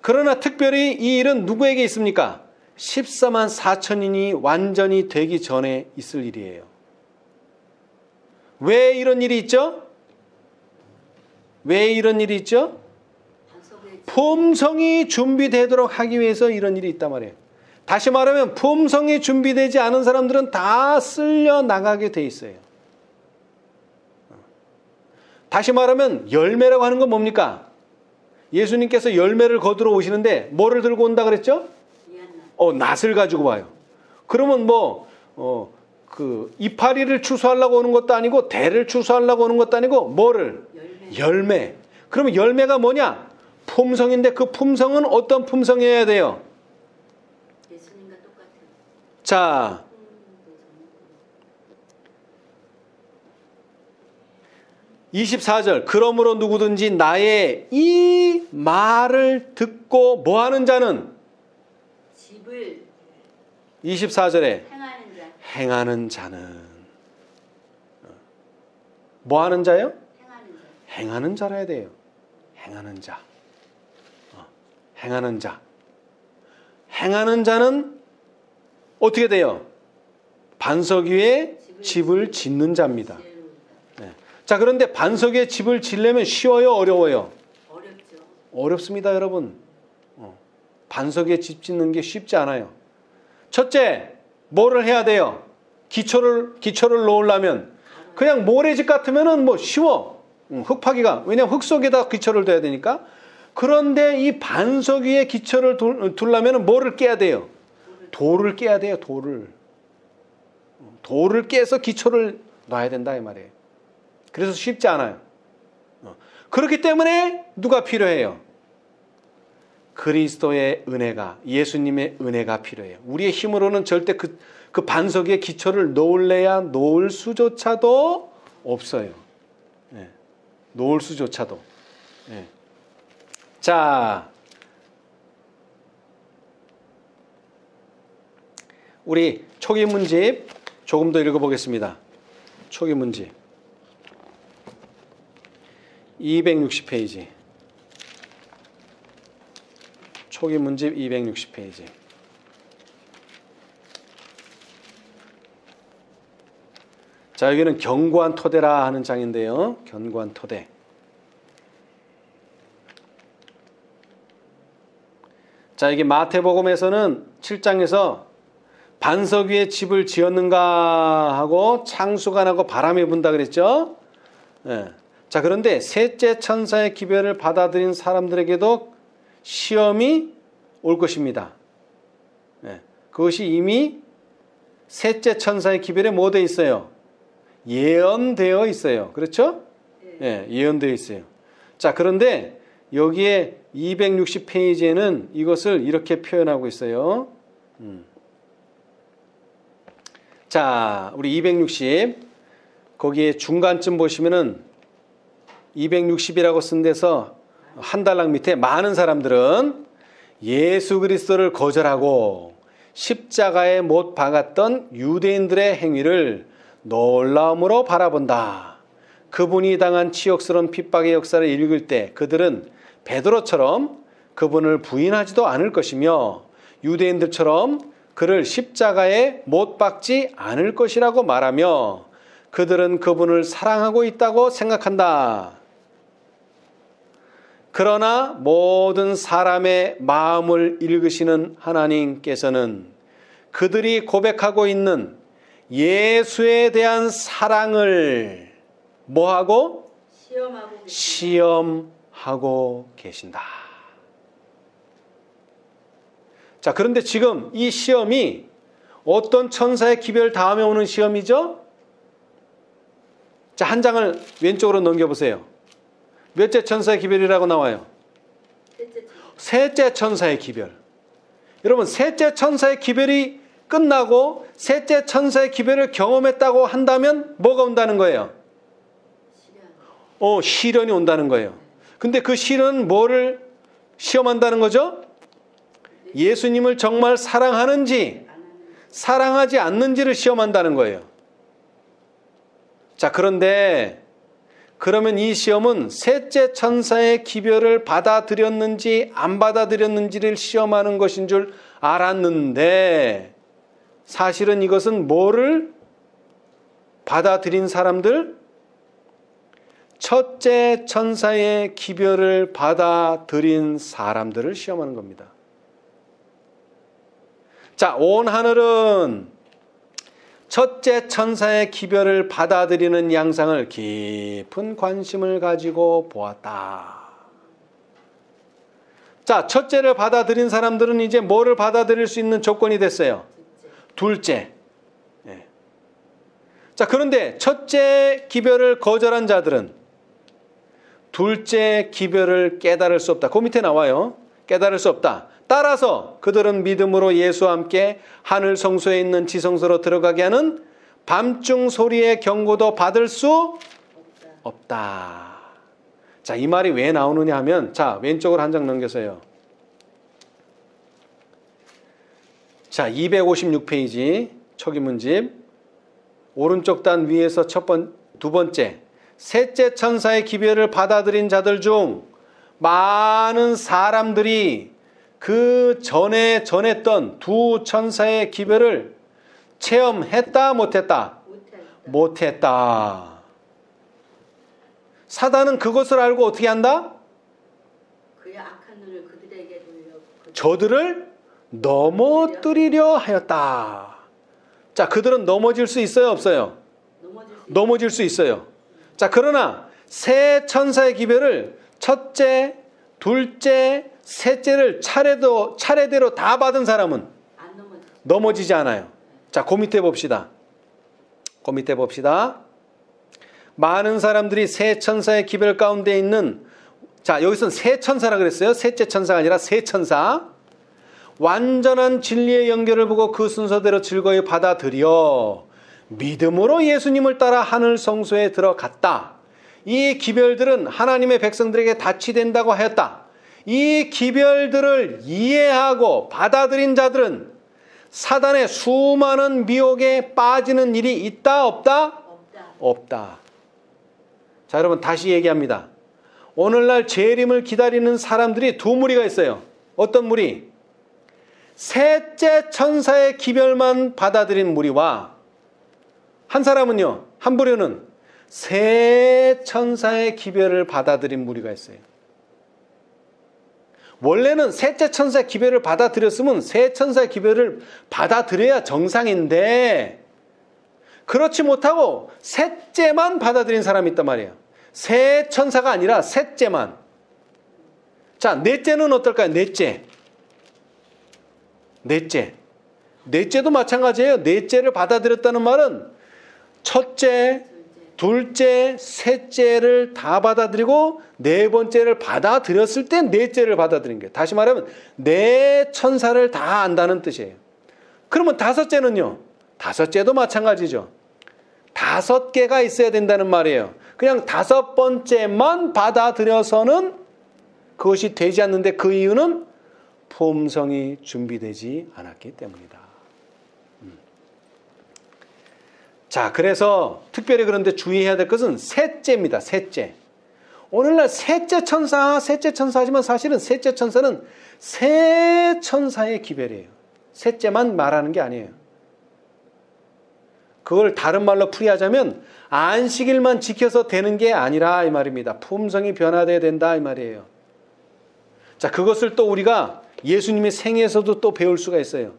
그러나 특별히 이 일은 누구에게 있습니까? 14만 4천인이 완전히 되기 전에 있을 일이에요. 왜 이런 일이 있죠? 왜 이런 일이 있죠? 반석 위에 품성이 준비되도록 하기 위해서 이런 일이 있단 말이에요. 다시 말하면 품성이 준비되지 않은 사람들은 다 쓸려 나가게 돼 있어요. 다시 말하면 열매라고 하는 건 뭡니까? 예수님께서 열매를 거두러 오시는데 뭐를 들고 온다 그랬죠? 낫을 가지고 와요. 그러면 이파리를 추수하려고 오는 것도 아니고 대를 추수하려고 오는 것도 아니고 뭐를? 열매. 그러면 열매가 뭐냐? 품성인데 그 품성은 어떤 품성이어야 돼요? 예수님과 똑같은. 자, 24절 그러므로 누구든지 나의 이 말을 듣고 뭐하는 자는 집을 24절에 행하는 자. 행하는 자는 뭐하는 자요? 행하는 자. 행하는 자라야 돼요. 행하는 자. 행하는 자. 행하는 자는 어떻게 돼요? 반석 위에 집을 짓는 자입니다. 네. 자, 그런데 반석 위에 집을 지려면 쉬워요? 어려워요? 어렵죠. 어렵습니다, 여러분. 반석 위에 집 짓는 게 쉽지 않아요. 첫째, 뭐를 해야 돼요? 기초를 놓으려면 그냥 모래집 같으면은 뭐 쉬워. 흙 파기가. 왜냐면 흙 속에다 기초를 둬야 되니까. 그런데 이 반석 위에 기초를 두려면 뭐를 깨야 돼요? 돌을 깨야 돼요, 돌을. 돌을 깨서 기초를 놔야 된다, 이 말이에요. 그래서 쉽지 않아요. 그렇기 때문에 누가 필요해요? 그리스도의 은혜가, 예수님의 은혜가 필요해요. 우리의 힘으로는 절대 그 반석 위에 기초를 놓을 수조차도 없어요. 네. 놓을 수조차도. 네. 자, 우리 초기 문집 조금 더 읽어보겠습니다. 초기 문집 260페이지. 초기 문집 260페이지. 자, 여기는 견고한 토대라 하는 장인데요. 견고한 토대. 자, 이게 마태복음에서는 7장에서 반석 위에 집을 지었는가 하고 창수가 나고 바람이 분다 그랬죠. 예. 자, 그런데 셋째 천사의 기별을 받아들인 사람들에게도 시험이 올 것입니다. 예. 그것이 이미 셋째 천사의 기별에 뭐 되어 있어요? 예언되어 있어요. 그렇죠? 예, 예언되어 있어요. 자, 그런데 여기에 260페이지에는 이것을 이렇게 표현하고 있어요. 자, 우리 260 거기에 중간쯤 보시면은 260이라고 쓴 데서 한 달락 밑에 많은 사람들은 예수 그리스도를 거절하고 십자가에 못 박았던 유대인들의 행위를 놀라움으로 바라본다. 그분이 당한 치욕스러운 핍박의 역사를 읽을 때 그들은 베드로처럼 그분을 부인하지도 않을 것이며 유대인들처럼 그를 십자가에 못 박지 않을 것이라고 말하며 그들은 그분을 사랑하고 있다고 생각한다. 그러나 모든 사람의 마음을 읽으시는 하나님께서는 그들이 고백하고 있는 예수에 대한 사랑을 뭐하고? 시험하고 계신다. 자, 그런데 지금 이 시험이 어떤 천사의 기별 다음에 오는 시험이죠? 자, 한 장을 왼쪽으로 넘겨보세요. 몇째 천사의 기별이라고 나와요? 셋째 천사의 기별. 여러분, 셋째 천사의 기별이 끝나고 셋째 천사의 기별을 경험했다고 한다면 뭐가 온다는 거예요? 시련이 온다는 거예요. 근데 그 시련은 뭐를 시험한다는 거죠? 예수님을 정말 사랑하는지 사랑하지 않는지를 시험한다는 거예요. 자, 그런데 그러면 이 시험은 셋째 천사의 기별을 받아들였는지 안 받아들였는지를 시험하는 것인 줄 알았는데 사실은 이것은 뭐를 받아들인 사람들? 첫째 천사의 기별을 받아들인 사람들을 시험하는 겁니다. 자, 온 하늘은 첫째 천사의 기별을 받아들이는 양상을 깊은 관심을 가지고 보았다. 자, 첫째를 받아들인 사람들은 이제 뭐를 받아들일 수 있는 조건이 됐어요? 둘째. 네. 자, 그런데 첫째 기별을 거절한 자들은 둘째 기별을 깨달을 수 없다. 그 밑에 나와요. 깨달을 수 없다. 따라서 그들은 믿음으로 예수와 함께 하늘 성소에 있는 지성소로 들어가게 하는 밤중 소리의 경고도 받을 수 없다. 자, 이 말이 왜 나오느냐 하면, 자, 왼쪽으로 한 장 넘겨서요. 자, 256페이지 초기문집 오른쪽 단 위에서 두 번째, 셋째 천사의 기별을 받아들인 자들 중 많은 사람들이 그 전에 전했던 두 천사의 기별을 체험했다, 못했다? 못했다. 사단은 그것을 알고 어떻게 한다? 그의 악한 눈을 그들에게 돌려 저들을 넘어뜨리려 하였다. 자, 그들은 넘어질 수 있어요, 없어요? 넘어질 수 있어요. 자, 그러나 세 천사의 기별을 첫째, 둘째, 셋째를 차례대로 다 받은 사람은 안 넘어지지 않아요. 자, 그 밑에 봅시다. 그 밑에 봅시다. 많은 사람들이 세 천사의 기별 가운데 있는, 자, 여기서는 세 천사라 그랬어요. 셋째 천사가 아니라 세 천사. 완전한 진리의 연결을 보고 그 순서대로 즐거이 받아들여 믿음으로 예수님을 따라 하늘 성소에 들어갔다. 이 기별들은 하나님의 백성들에게 닻이 된다고 하였다. 이 기별들을 이해하고 받아들인 자들은 사단의 수많은 미혹에 빠지는 일이 있다, 없다? 없다. 자, 여러분 다시 얘기합니다. 오늘날 재림을 기다리는 사람들이 두 무리가 있어요. 어떤 무리? 셋째 천사의 기별만 받아들인 무리와 한 사람은요, 한 부류는 세 천사의 기별을 받아들인 무리가 있어요. 원래는 셋째 천사의 기별을 받아들였으면 세 천사의 기별을 받아들여야 정상인데 그렇지 못하고 셋째만 받아들인 사람이 있단 말이에요. 세 천사가 아니라 셋째만. 자, 넷째는 어떨까요? 넷째도 마찬가지예요. 넷째를 받아들였다는 말은 첫째, 둘째, 셋째를 다 받아들이고 네 번째를 받아들였을 때 넷째를 받아들인 거예요. 다시 말하면 네 천사를 다 안다는 뜻이에요. 그러면 다섯째는요? 다섯째도 마찬가지죠. 5개가 있어야 된다는 말이에요. 그냥 5번째만 받아들여서는 그것이 되지 않는데 그 이유는 품성이 준비되지 않았기 때문이다. 자, 그래서 특별히 그런데 주의해야 될 것은 셋째입니다. 셋째. 오늘날 셋째 천사 하지만 사실은 셋째 천사는 세 천사의 기별이에요. 셋째만 말하는 게 아니에요. 그걸 다른 말로 풀이하자면 안식일만 지켜서 되는 게 아니라 이 말입니다. 품성이 변화돼야 된다 이 말이에요. 자, 그것을 또 우리가 예수님의 생애에서도 또 배울 수가 있어요.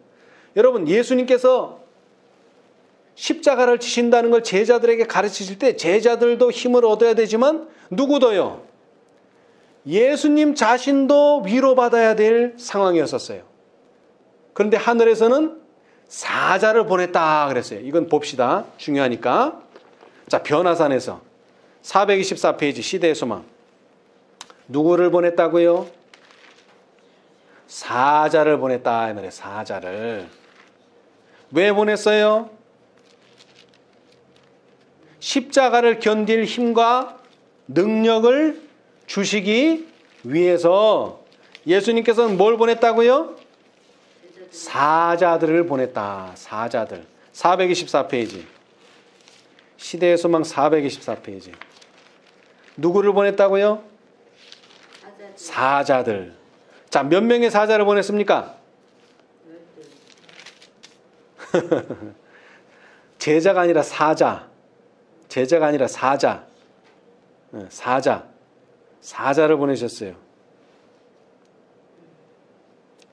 여러분, 예수님께서 십자가를 지신다는 걸 제자들에게 가르치실 때 제자들도 힘을 얻어야 되지만 누구도요? 예수님 자신도 위로받아야 될 상황이었었어요. 그런데 하늘에서는 사자를 보냈다 그랬어요. 이건 봅시다. 중요하니까. 자, 변화산에서 424페이지 시대의 소망. 누구를 보냈다고요? 사자를 보냈다 이 말이에요. 사자를. 왜 보냈어요? 십자가를 견딜 힘과 능력을 주시기 위해서 예수님께서는 뭘 보냈다고요? 사자들을 보냈다. 사자들. 424페이지. 시대의 소망 424페이지. 누구를 보냈다고요? 사자들. 자, 몇 명의 사자를 보냈습니까? 제자가 아니라 사자. 제자가 아니라 사자. 사자를 보내셨어요.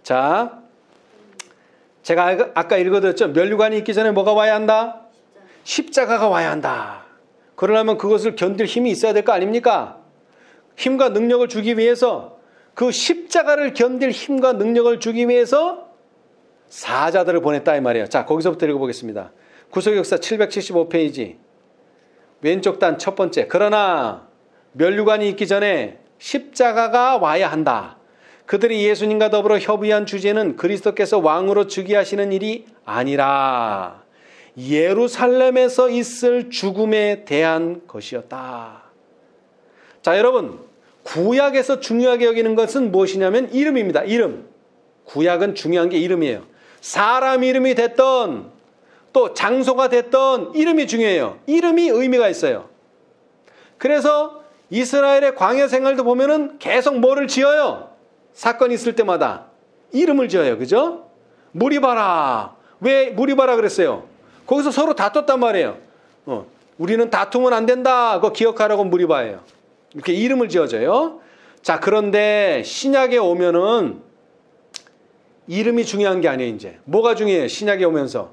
자, 제가 아까 읽어드렸죠. 면류관이 있기 전에 뭐가 와야 한다? 십자가가 와야 한다. 그러려면 그것을 견딜 힘이 있어야 될 거 아닙니까? 힘과 능력을 주기 위해서 그 십자가를 견딜 힘과 능력을 주기 위해서 사자들을 보냈다 이 말이에요. 자, 거기서부터 읽어보겠습니다. 구속역사 775페이지 왼쪽 단 첫 번째. 그러나 면류관이 있기 전에 십자가가 와야 한다. 그들이 예수님과 더불어 협의한 주제는 그리스도께서 왕으로 즉위하시는 일이 아니라 예루살렘에서 있을 죽음에 대한 것이었다. 자, 여러분, 구약에서 중요하게 여기는 것은 무엇이냐면 이름입니다. 이름. 구약은 중요한 게 이름이에요. 사람 이름이 됐던 또 장소가 됐던 이름이 중요해요. 이름이 의미가 있어요. 그래서 이스라엘의 광야 생활도 보면은 계속 뭐를 지어요? 사건이 있을 때마다 이름을 지어요. 그죠? 무리바라. 왜 무리바라 그랬어요? 거기서 서로 다퉜단 말이에요. 우리는 다투면 안 된다. 그거 기억하라고 무리바예요. 이렇게 이름을 지어줘요. 자, 그런데 신약에 오면은 이름이 중요한 게 아니에요. 이제 뭐가 중요해요? 신약에 오면서.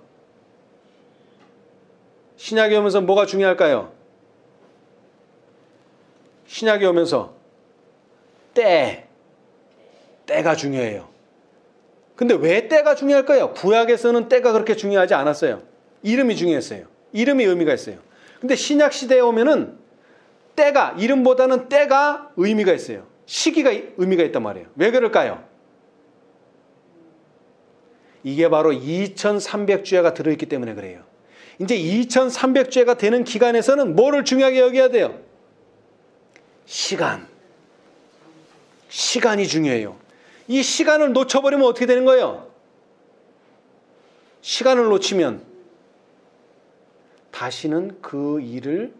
신약에 오면서 뭐가 중요할까요? 신약에 오면서 때가 중요해요. 근데 왜 때가 중요할까요? 구약에서는 때가 그렇게 중요하지 않았어요. 이름이 중요했어요. 이름이 의미가 있어요. 근데 신약 시대에 오면은 때가, 이름보다는 때가 의미가 있어요. 시기가 의미가 있단 말이에요. 왜 그럴까요? 이게 바로 2300주야가 들어있기 때문에 그래요. 이제 2300주야가 되는 기간에서는 뭐를 중요하게 여겨야 돼요? 시간이 중요해요. 이 시간을 놓쳐버리면 어떻게 되는 거예요? 시간을 놓치면 다시는 그 일을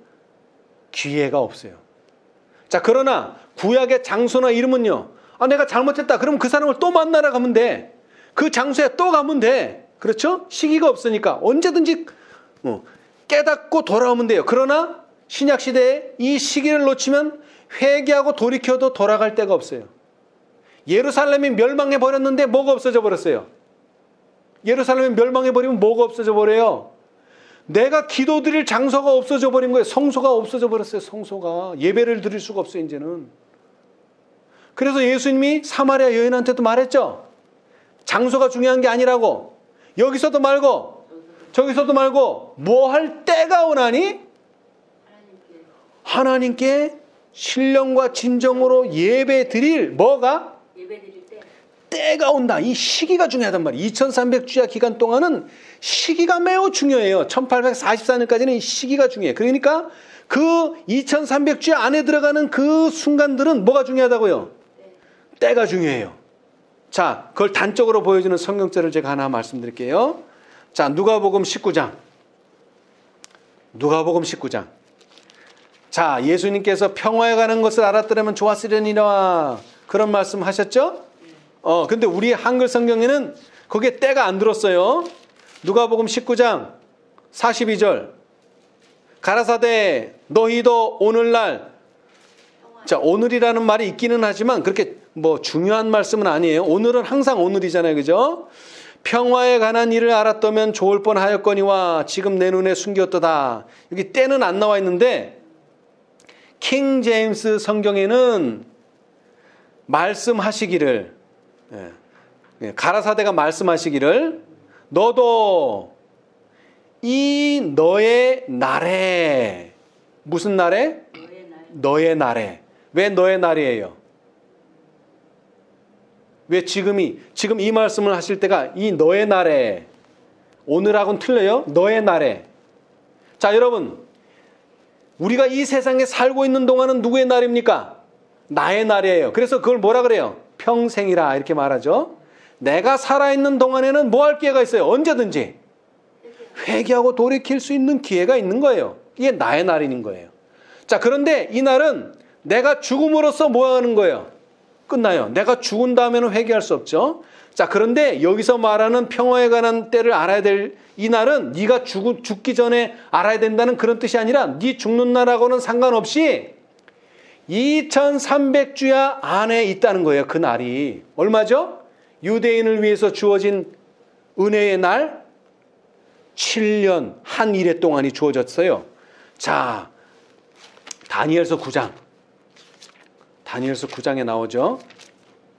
기회가 없어요. 자, 그러나 구약의 장소나 이름은요. 내가 잘못했다. 그러면 그 사람을 또 만나러 가면 돼. 그 장소에 또 가면 돼. 그렇죠? 시기가 없으니까 언제든지 깨닫고 돌아오면 돼요. 그러나 신약 시대에 이 시기를 놓치면 회개하고 돌이켜도 돌아갈 데가 없어요. 예루살렘이 멸망해 버렸는데 뭐가 없어져 버렸어요? 예루살렘이 멸망해 버리면 뭐가 없어져 버려요? 내가 기도드릴 장소가 없어져 버린 거예요. 성소가 없어져 버렸어요. 성소가. 예배를 드릴 수가 없어요. 이제는. 그래서 예수님이 사마리아 여인한테도 말했죠. 장소가 중요한 게 아니라고. 여기서도 말고 저기서도 말고 뭐 할 때가 오나니? 하나님께 신령과 진정으로 예배 드릴 뭐가? 예배 드릴 때 때가 온다. 이 시기가 중요하단 말이에요. 2300주야 기간 동안은 시기가 매우 중요해요. 1844년까지는 이 시기가 중요해요. 그러니까 그 2300주야 안에 들어가는 그 순간들은 뭐가 중요하다고요? 때가 중요해요. 자, 그걸 단적으로 보여주는 성경절을 제가 하나 말씀드릴게요. 자, 누가복음 19장. 누가복음 19장. 자, 예수님께서 평화에 관한 것을 알았더라면 좋았으려니라. 그런 말씀 하셨죠? 근데 우리 한글 성경에는 거기에 때가 안 들었어요. 누가복음 19장 42절. 가라사대 너희도 오늘날. 자, 오늘이라는 말이 있기는 하지만 그렇게 뭐 중요한 말씀은 아니에요. 오늘은 항상 오늘이잖아요. 그죠? 평화에 관한 일을 알았다면 좋을 뻔하였거니와 지금 내 눈에 숨겼도다. 여기 때는 안 나와 있는데 킹 제임스 성경에는 말씀하시기를, 가라사대가 말씀하시기를 너도 이 너의 날에, 무슨 날에? 너의 날에. 왜 너의 날이에요? 왜 지금 이 말씀을 하실 때가 이 너의 날에, 오늘하고는 틀려요? 너의 날에. 자, 여러분, 우리가 이 세상에 살고 있는 동안은 누구의 날입니까? 나의 날이에요. 그래서 그걸 뭐라 그래요? 평생이라 이렇게 말하죠. 내가 살아있는 동안에는 뭐 할 기회가 있어요? 언제든지 회개하고 돌이킬 수 있는 기회가 있는 거예요. 이게 나의 날인 거예요. 자, 그런데 이 날은 내가 죽음으로써 뭐 하는 거예요? 끝나요. 내가 죽은 다음에는 회개할 수 없죠. 자, 그런데 여기서 말하는 평화에 관한 때를 알아야 될 이 날은 네가 죽기 전에 알아야 된다는 그런 뜻이 아니라 네 죽는 날하고는 상관없이 2300주야 안에 있다는 거예요. 그 날이. 얼마죠? 유대인을 위해서 주어진 은혜의 날 7년 한 일해 동안이 주어졌어요. 자, 다니엘서 9장. 다니엘서 9장에 나오죠.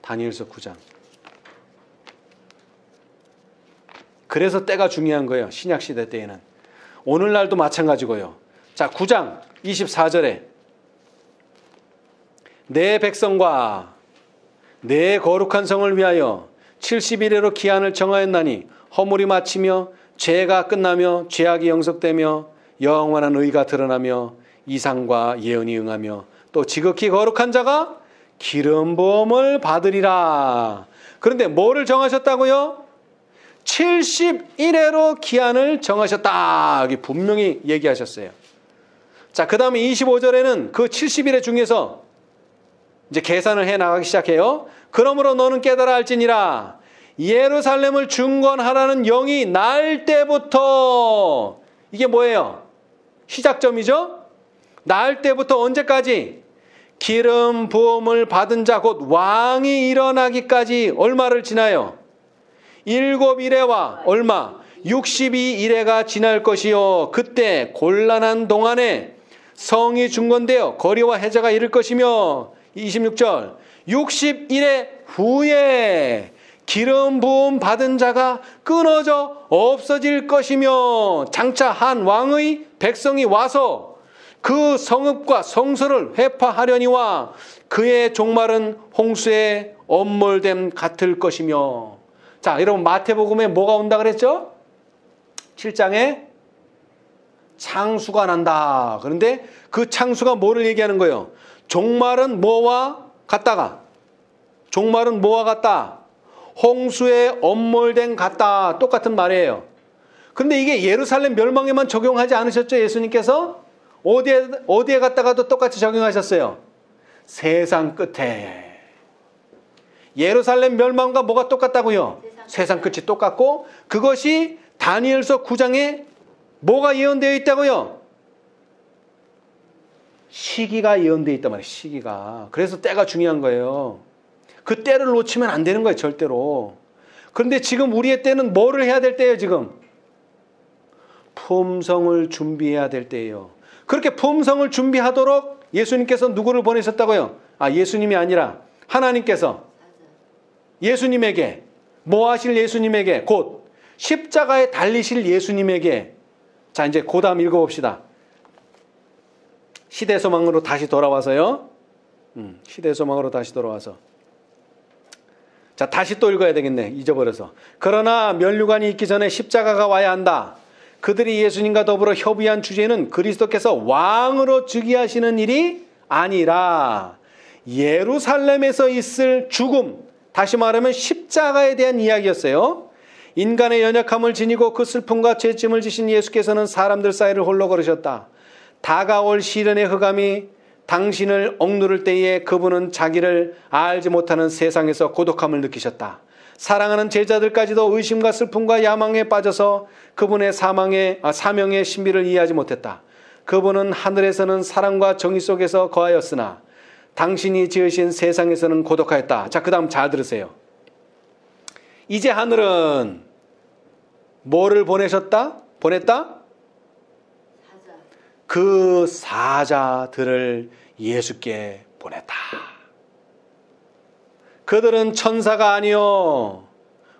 다니엘서 9장. 그래서 때가 중요한 거예요. 신약시대 때에는. 오늘날도 마찬가지고요. 자, 9장 24절에 내 백성과 내 거룩한 성을 위하여 70일에로 기한을 정하였나니 허물이 마치며 죄가 끝나며 죄악이 영속되며 영원한 의가 드러나며 이상과 예언이 응하며 또 지극히 거룩한 자가 기름 부음을 받으리라. 그런데 뭐를 정하셨다고요? 70일에로 기한을 정하셨다. 여기 분명히 얘기하셨어요. 자, 그 다음에 25절에는 그 70일의 중에서 이제 계산을 해 나가기 시작해요. 그러므로 너는 깨달아 알지니라. 예루살렘을 중건하라는 영이 날 때부터, 이게 뭐예요? 시작점이죠? 날 때부터 언제까지? 기름 부음을 받은 자 곧 왕이 일어나기까지 얼마를 지나요? 7일에와 얼마? 62일에가 지날 것이요. 그때 곤란한 동안에 성이 중건되어 거리와 해자가 이를 것이며 26절 60일의 후에 기름 부음 받은 자가 끊어져 없어질 것이며 장차 한 왕의 백성이 와서 그 성읍과 성소를 회파하려니와 그의 종말은 홍수에 엄몰됨 같을 것이며. 자, 여러분 마태복음에 뭐가 온다 그랬죠? 7장에 창수가 난다. 그런데 그 창수가 뭐를 얘기하는 거예요? 종말은 뭐와 같다가? 종말은 뭐와 같다? 홍수에 엄몰된 같다. 똑같은 말이에요. 그런데 이게 예루살렘 멸망에만 적용하지 않으셨죠? 예수님께서? 어디에 갔다가도 똑같이 적용하셨어요? 세상 끝에. 예루살렘 멸망과 뭐가 똑같다고요? 세상 끝이 똑같고 그것이 다니엘서 9장에 뭐가 예언되어 있다고요? 시기가 예언되어 있단 말이에요. 시기가. 그래서 때가 중요한 거예요. 그 때를 놓치면 안 되는 거예요. 절대로. 그런데 지금 우리의 때는 뭐를 해야 될 때예요? 지금 품성을 준비해야 될 때예요. 그렇게 품성을 준비하도록 예수님께서 누구를 보내셨다고요? 아, 예수님이 아니라 하나님께서 예수님에게, 뭐 하실 예수님에게, 곧 십자가에 달리실 예수님에게. 자, 이제 그 다음 읽어봅시다. 시대소망으로 다시 돌아와서요. 시대소망으로 다시 돌아와서. 자, 다시 또 읽어야 되겠네. 잊어버려서. 그러나 면류관이 있기 전에 십자가가 와야 한다. 그들이 예수님과 더불어 협의한 주제는 그리스도께서 왕으로 즉위하시는 일이 아니라 예루살렘에서 있을 죽음, 다시 말하면 십자가에 대한 이야기였어요. 인간의 연약함을 지니고 그 슬픔과 죄짐을 지신 예수께서는 사람들 사이를 홀로 걸으셨다. 다가올 시련의 흑암이 당신을 억누를 때에 그분은 자기를 알지 못하는 세상에서 고독함을 느끼셨다. 사랑하는 제자들까지도 의심과 슬픔과 야망에 빠져서 그분의 사명의 신비를 이해하지 못했다. 그분은 하늘에서는 사랑과 정의 속에서 거하였으나 당신이 지으신 세상에서는 고독하였다. 자, 그 다음 잘 들으세요. 이제 하늘은 뭐를 보냈다? 그 사자들을 예수께 보냈다. 그들은 천사가 아니요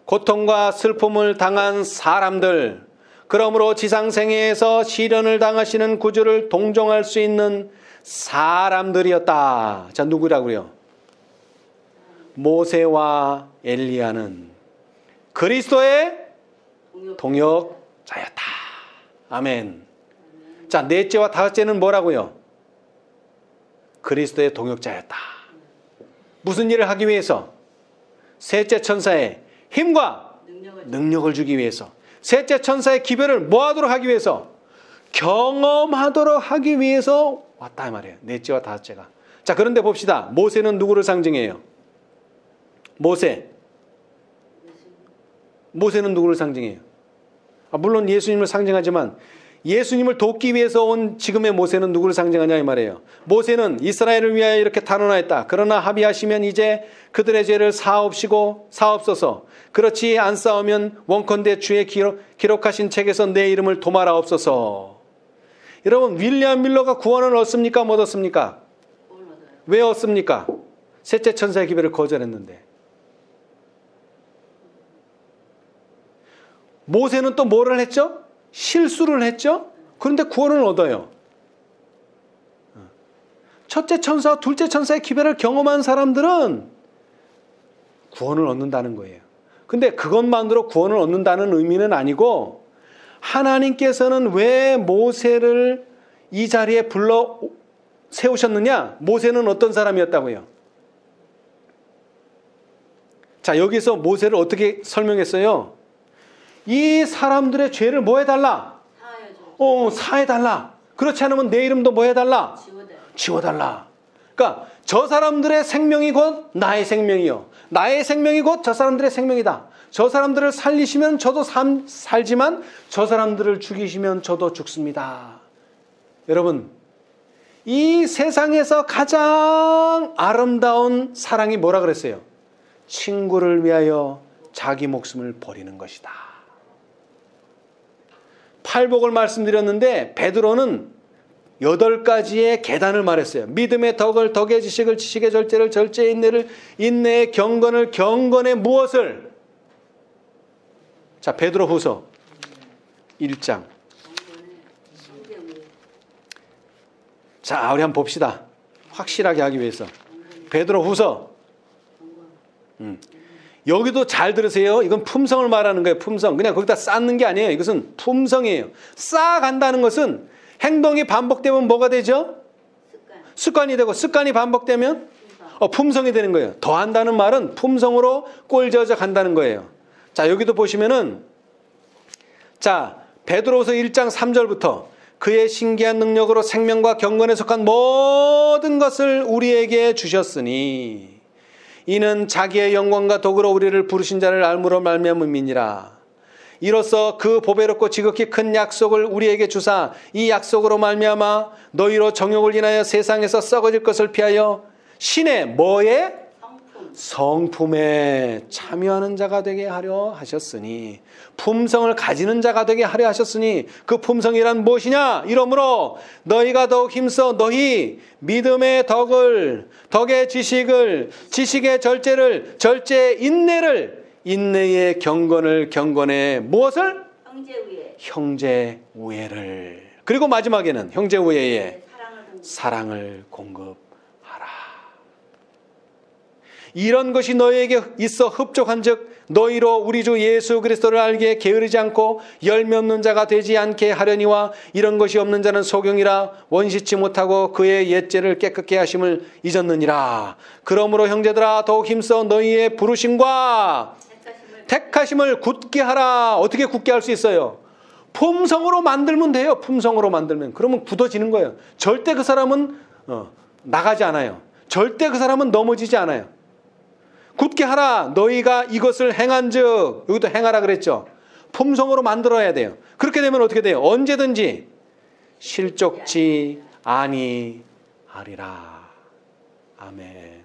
고통과 슬픔을 당한 사람들, 그러므로 지상생애에서 시련을 당하시는 구주를 동정할 수 있는 사람들이었다. 자, 누구라고요? 모세와 엘리야는 그리스도의 동역자였다. 아멘. 자, 넷째와 다섯째는 뭐라고요? 그리스도의 동역자였다. 무슨 일을 하기 위해서? 셋째 천사의 힘과 능력을 주기 위해서. 셋째 천사의 기별을 뭐 하도록 하기 위해서? 경험하도록 하기 위해서 왔다 이 말이에요. 넷째와 다섯째가. 자, 그런데 봅시다. 모세는 누구를 상징해요? 모세는 누구를 상징해요? 물론 예수님을 상징하지만 예수님을 돕기 위해서 온 지금의 모세는 누구를 상징하냐 이 말이에요. 모세는 이스라엘을 위하여 이렇게 단언하였다. 그러나 합의하시면 이제 그들의 죄를 사옵소서. 그렇지 않사오면 원컨대 주의 기록하신 책에서 내 이름을 도말하옵소서. 여러분, 윌리엄 밀러가 구원을 얻습니까? 못 얻습니까? 왜 얻습니까? 셋째 천사의 기별을 거절했는데. 모세는 또 뭐를 했죠? 실수를 했죠? 그런데 구원을 얻어요. 첫째 천사와 둘째 천사의 기별을 경험한 사람들은 구원을 얻는다는 거예요. 근데 그것만으로 구원을 얻는다는 의미는 아니고 하나님께서는 왜 모세를 이 자리에 불러 세우셨느냐? 모세는 어떤 사람이었다고요? 자, 여기서 모세를 어떻게 설명했어요? 이 사람들의 죄를 뭐 해달라? 사해달라. 그렇지 않으면 내 이름도 뭐 해달라? 지워달라. 그러니까 저 사람들의 생명이 곧 나의 생명이요. 나의 생명이 곧 저 사람들의 생명이다. 저 사람들을 살리시면 저도 살지만 저 사람들을 죽이시면 저도 죽습니다. 여러분, 이 세상에서 가장 아름다운 사랑이 뭐라 그랬어요? 친구를 위하여 자기 목숨을 버리는 것이다. 팔복을 말씀드렸는데 베드로는 8가지의 계단을 말했어요. 믿음의 덕을, 덕의 지식을, 지식의 절제를, 절제의 인내를, 인내의 경건을, 경건의 무엇을? 자, 베드로후서 1장. 자, 우리 한번 봅시다. 확실하게 하기 위해서. 베드로후서. 여기도 잘 들으세요. 이건 품성을 말하는 거예요. 품성. 그냥 거기다 쌓는 게 아니에요. 이것은 품성이에요. 쌓아간다는 것은 행동이 반복되면 뭐가 되죠? 습관이 되고, 습관이 반복되면 품성이 되는 거예요. 더한다는 말은 품성으로 꼴져져 간다는 거예요. 자, 여기도 보시면은, 자, 베드로후서 1장 3절부터 그의 신기한 능력으로 생명과 경건에 속한 모든 것을 우리에게 주셨으니 이는 자기의 영광과 덕으로 우리를 부르신 자를 알므로 말미암음이니라. 이로써 그 보배롭고 지극히 큰 약속을 우리에게 주사 이 약속으로 말미암아 너희로 정욕을 인하여 세상에서 썩어질 것을 피하여 신의 뭐에? 성품에 참여하는 자가 되게 하려 하셨으니, 품성을 가지는 자가 되게 하려 하셨으니 그 품성이란 무엇이냐? 이러므로 너희가 더욱 힘써 너희 믿음의 덕을, 덕의 지식을, 지식의 절제를, 절제의 인내를, 인내의 경건을, 경건의 무엇을? 형제 우애를. 그리고 마지막에는 형제 우애에 사랑을 공급하라. 이런 것이 너희에게 있어 흡족한즉 너희로 우리 주 예수 그리스도를 알기에 게으르지 않고 열매 없는 자가 되지 않게 하려니와 이런 것이 없는 자는 소경이라 원시치 못하고 그의 옛죄를 깨끗게 하심을 잊었느니라. 그러므로 형제들아 더욱 힘써 너희의 부르심과 택하심을 굳게 하라. 어떻게 굳게 할 수 있어요? 품성으로 만들면 돼요. 품성으로 만들면. 그러면 굳어지는 거예요. 절대 그 사람은 나가지 않아요. 절대 그 사람은 넘어지지 않아요. 굳게 하라. 너희가 이것을 행한즉, 여기도 행하라 그랬죠. 품성으로 만들어야 돼요. 그렇게 되면 어떻게 돼요? 언제든지 실족지 아니하리라. 아멘.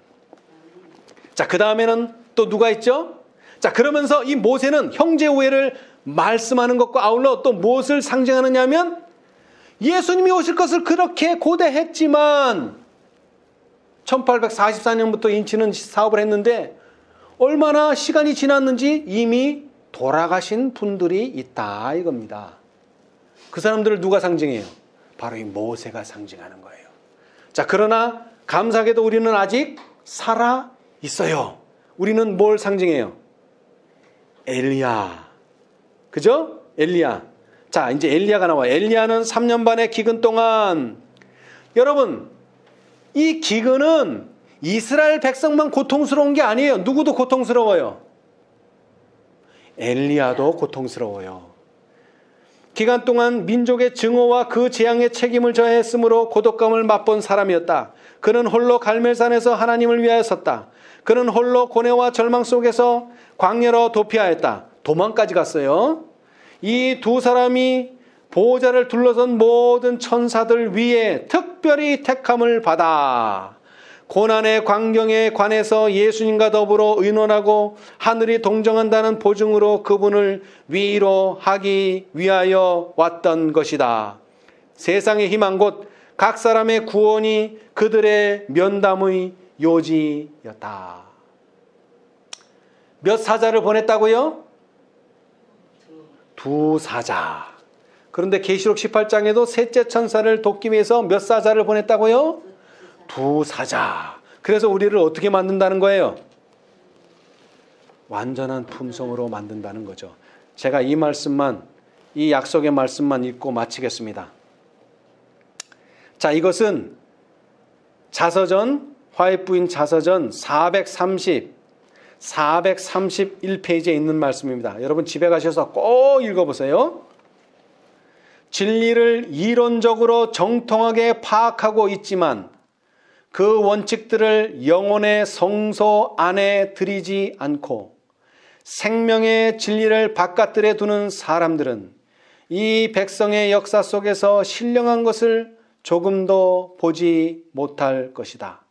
자, 그 다음에는 또 누가 있죠? 자, 그러면서 이 모세는 형제 우애를 말씀하는 것과 아울러 또 무엇을 상징하느냐 하면 예수님이 오실 것을 그렇게 고대했지만 1844년부터 인치는 사업을 했는데 얼마나 시간이 지났는지 이미 돌아가신 분들이 있다 이겁니다. 그 사람들을 누가 상징해요? 바로 이 모세가 상징하는 거예요. 자, 그러나 감사하게도 우리는 아직 살아 있어요. 우리는 뭘 상징해요? 엘리야. 그죠? 엘리야. 자, 이제 엘리야가 나와요. 엘리야는 3년 반의 기근 동안, 여러분, 이 기근은 이스라엘 백성만 고통스러운 게 아니에요. 누구도 고통스러워요. 엘리야도 고통스러워요. 기간 동안 민족의 증오와 그 재앙의 책임을 져야 했으므로 고독감을 맛본 사람이었다. 그는 홀로 갈멜산에서 하나님을 위하여 섰다. 그는 홀로 고뇌와 절망 속에서 광야로 도피하였다. 도망까지 갔어요. 이 두 사람이 보호자를 둘러선 모든 천사들 위에 특별히 택함을 받아 고난의 광경에 관해서 예수님과 더불어 의논하고 하늘이 동정한다는 보증으로 그분을 위로하기 위하여 왔던 것이다. 세상의 희망 곧 각 사람의 구원이 그들의 면담의 요지였다. 몇 사자를 보냈다고요? 두 사자. 그런데 계시록 18장에도 셋째 천사를 돕기 위해서 몇 사자를 보냈다고요? 두 사자. 그래서 우리를 어떻게 만든다는 거예요? 완전한 품성으로 만든다는 거죠. 제가 이 말씀만, 이 약속의 말씀만 읽고 마치겠습니다. 자, 이것은 자서전, 화해부인 자서전 431페이지에 있는 말씀입니다. 여러분 집에 가셔서 꼭 읽어보세요. 진리를 이론적으로 정통하게 파악하고 있지만 그 원칙들을 영혼의 성소 안에 들이지 않고 생명의 진리를 바깥들에 두는 사람들은 이 백성의 역사 속에서 신령한 것을 조금도 보지 못할 것이다.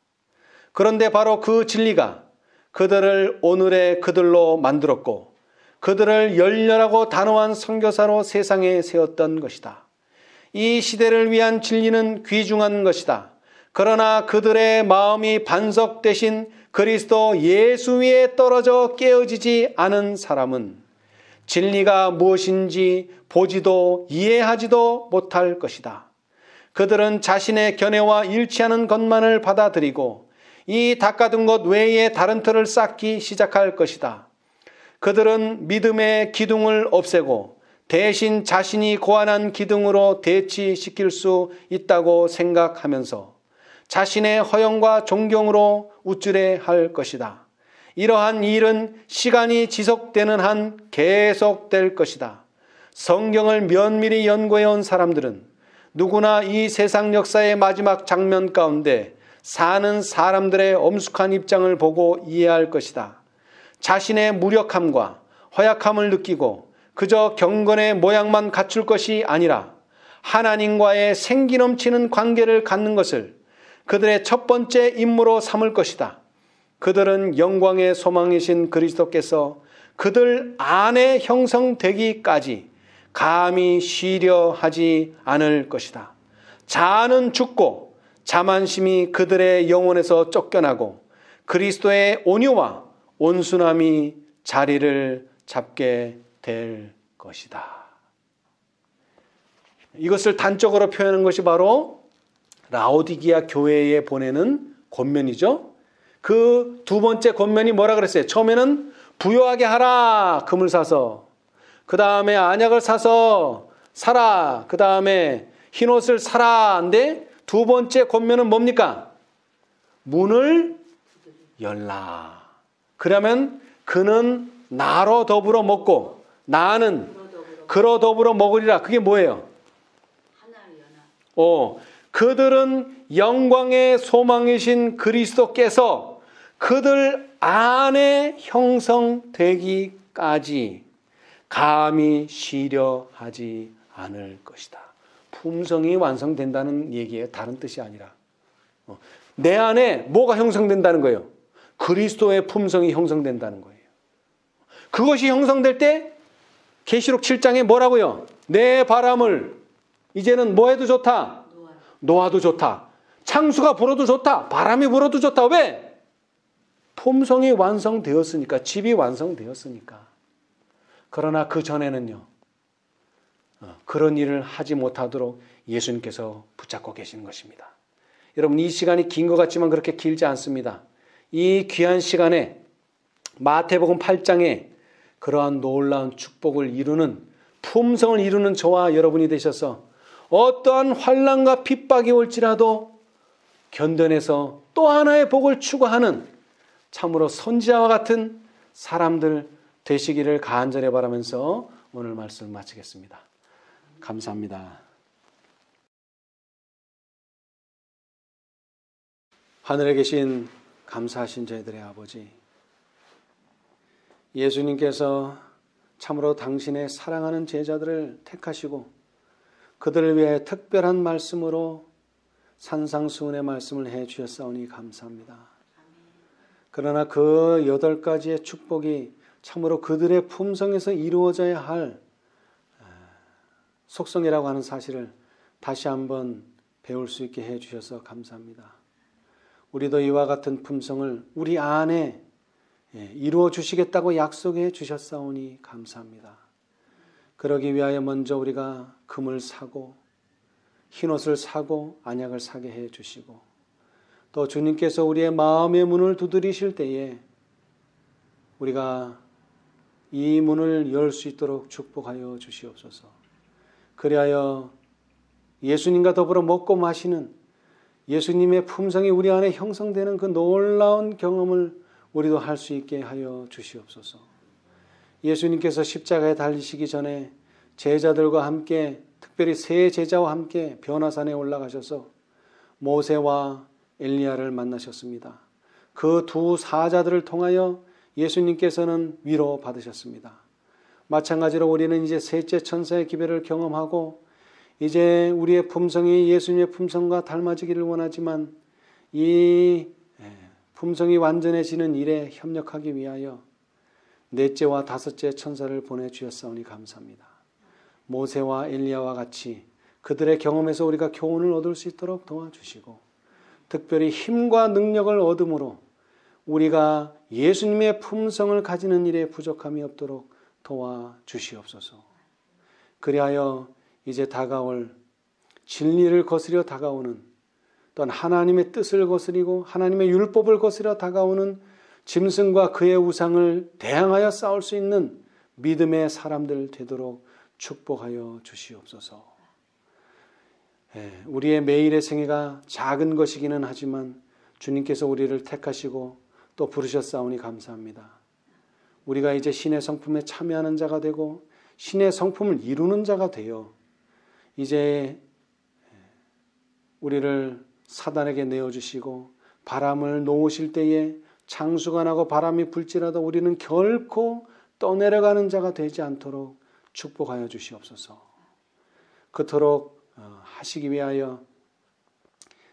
그런데 바로 그 진리가 그들을 오늘의 그들로 만들었고 그들을 열렬하고 단호한 선교사로 세상에 세웠던 것이다. 이 시대를 위한 진리는 귀중한 것이다. 그러나 그들의 마음이 반석 대신 그리스도 예수 위에 떨어져 깨어지지 않은 사람은 진리가 무엇인지 보지도 이해하지도 못할 것이다. 그들은 자신의 견해와 일치하는 것만을 받아들이고 이 닦아둔 것 외에 다른 틀을 쌓기 시작할 것이다. 그들은 믿음의 기둥을 없애고 대신 자신이 고안한 기둥으로 대치시킬 수 있다고 생각하면서 자신의 허영과 존경으로 우쭐해할 것이다. 이러한 일은 시간이 지속되는 한 계속될 것이다. 성경을 면밀히 연구해온 사람들은 누구나 이 세상 역사의 마지막 장면 가운데 사는 사람들의 엄숙한 입장을 보고 이해할 것이다. 자신의 무력함과 허약함을 느끼고 그저 경건의 모양만 갖출 것이 아니라 하나님과의 생기 넘치는 관계를 갖는 것을 그들의 첫 번째 임무로 삼을 것이다. 그들은 영광의 소망이신 그리스도께서 그들 안에 형성되기까지 감히 쉬려 하지 않을 것이다. 자아는 죽고 자만심이 그들의 영혼에서 쫓겨나고 그리스도의 온유와 온순함이 자리를 잡게 될 것이다. 이것을 단적으로 표현한 것이 바로 라오디기아 교회에 보내는 권면이죠. 그 두 번째 권면이 뭐라 그랬어요? 처음에는 부요하게 하라, 금을 사서. 그 다음에 안약을 사서 사라. 그 다음에 흰옷을 사라. 근데 두 번째 권면은 뭡니까? 문을 열라. 그러면 그는 나로 더불어 먹고 나는 그로 더불어 먹으리라. 그게 뭐예요? 그들은 영광의 소망이신 그리스도께서 그들 안에 형성되기까지 감히 쉬려 하지 않을 것이다. 품성이 완성된다는 얘기예요. 다른 뜻이 아니라. 내 안에 뭐가 형성된다는 거예요? 그리스도의 품성이 형성된다는 거예요. 그것이 형성될 때 계시록 7장에 뭐라고요? 내 바람을 이제는 뭐 해도 좋다? 놓아도 좋다. 창수가 불어도 좋다. 바람이 불어도 좋다. 왜? 품성이 완성되었으니까. 집이 완성되었으니까. 그러나 그 전에는요. 그런 일을 하지 못하도록 예수님께서 붙잡고 계시는 것입니다. 여러분 이 시간이 긴 것 같지만 그렇게 길지 않습니다. 이 귀한 시간에 마태복음 8장에 그러한 놀라운 축복을 이루는 품성을 이루는 저와 여러분이 되셔서 어떠한 환난과 핍박이 올지라도 견뎌내서 또 하나의 복을 추구하는 참으로 선지자와 같은 사람들 되시기를 간절히 바라면서 오늘 말씀을 마치겠습니다. 감사합니다. 하늘에 계신 감사하신 저희들의 아버지, 예수님께서 참으로 당신의 사랑하는 제자들을 택하시고 그들을 위해 특별한 말씀으로 산상수훈의 말씀을 해 주셨사오니 감사합니다. 그러나 그 8가지의 축복이 참으로 그들의 품성에서 이루어져야 할 속성이라고 하는 사실을 다시 한번 배울 수 있게 해 주셔서 감사합니다. 우리도 이와 같은 품성을 우리 안에 이루어 주시겠다고 약속해 주셨사오니 감사합니다. 그러기 위하여 먼저 우리가 금을 사고 흰옷을 사고 안약을 사게 해 주시고 또 주님께서 우리의 마음의 문을 두드리실 때에 우리가 이 문을 열 수 있도록 축복하여 주시옵소서. 그리하여 예수님과 더불어 먹고 마시는 예수님의 품성이 우리 안에 형성되는 그 놀라운 경험을 우리도 할 수 있게 하여 주시옵소서. 예수님께서 십자가에 달리시기 전에 제자들과 함께, 특별히 세 제자와 함께 변화산에 올라가셔서 모세와 엘리야를 만나셨습니다. 그 두 사자들을 통하여 예수님께서는 위로 받으셨습니다. 마찬가지로 우리는 이제 셋째 천사의 기별을 경험하고 이제 우리의 품성이 예수님의 품성과 닮아지기를 원하지만 이 품성이 완전해지는 일에 협력하기 위하여 넷째와 다섯째 천사를 보내주셨사오니 감사합니다. 모세와 엘리야와 같이 그들의 경험에서 우리가 교훈을 얻을 수 있도록 도와주시고 특별히 힘과 능력을 얻음으로 우리가 예수님의 품성을 가지는 일에 부족함이 없도록 도와주시옵소서. 그리하여 이제 다가올 진리를 거스려 다가오는 또한 하나님의 뜻을 거스리고 하나님의 율법을 거스려 다가오는 짐승과 그의 우상을 대항하여 싸울 수 있는 믿음의 사람들 되도록 축복하여 주시옵소서. 우리의 매일의 생애가 작은 것이기는 하지만 주님께서 우리를 택하시고 또 부르셨사오니 감사합니다. 우리가 이제 신의 성품에 참여하는 자가 되고 신의 성품을 이루는 자가 되어 이제 우리를 사단에게 내어주시고 바람을 놓으실 때에 창수가 나고 바람이 불지라도 우리는 결코 떠내려가는 자가 되지 않도록 축복하여 주시옵소서. 그토록 하시기 위하여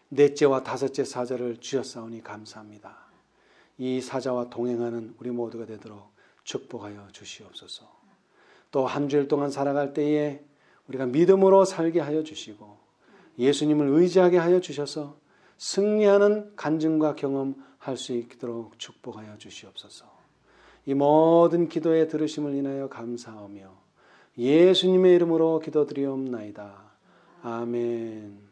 넷째와 다섯째 사자를 주셨사오니 감사합니다. 이 사자와 동행하는 우리 모두가 되도록 축복하여 주시옵소서. 또 한 주일 동안 살아갈 때에 우리가 믿음으로 살게 하여 주시고 예수님을 의지하게 하여 주셔서 승리하는 간증과 경험할 수 있도록 축복하여 주시옵소서. 이 모든 기도의 들으심을 인하여 감사하며 예수님의 이름으로 기도드리옵나이다. 아멘.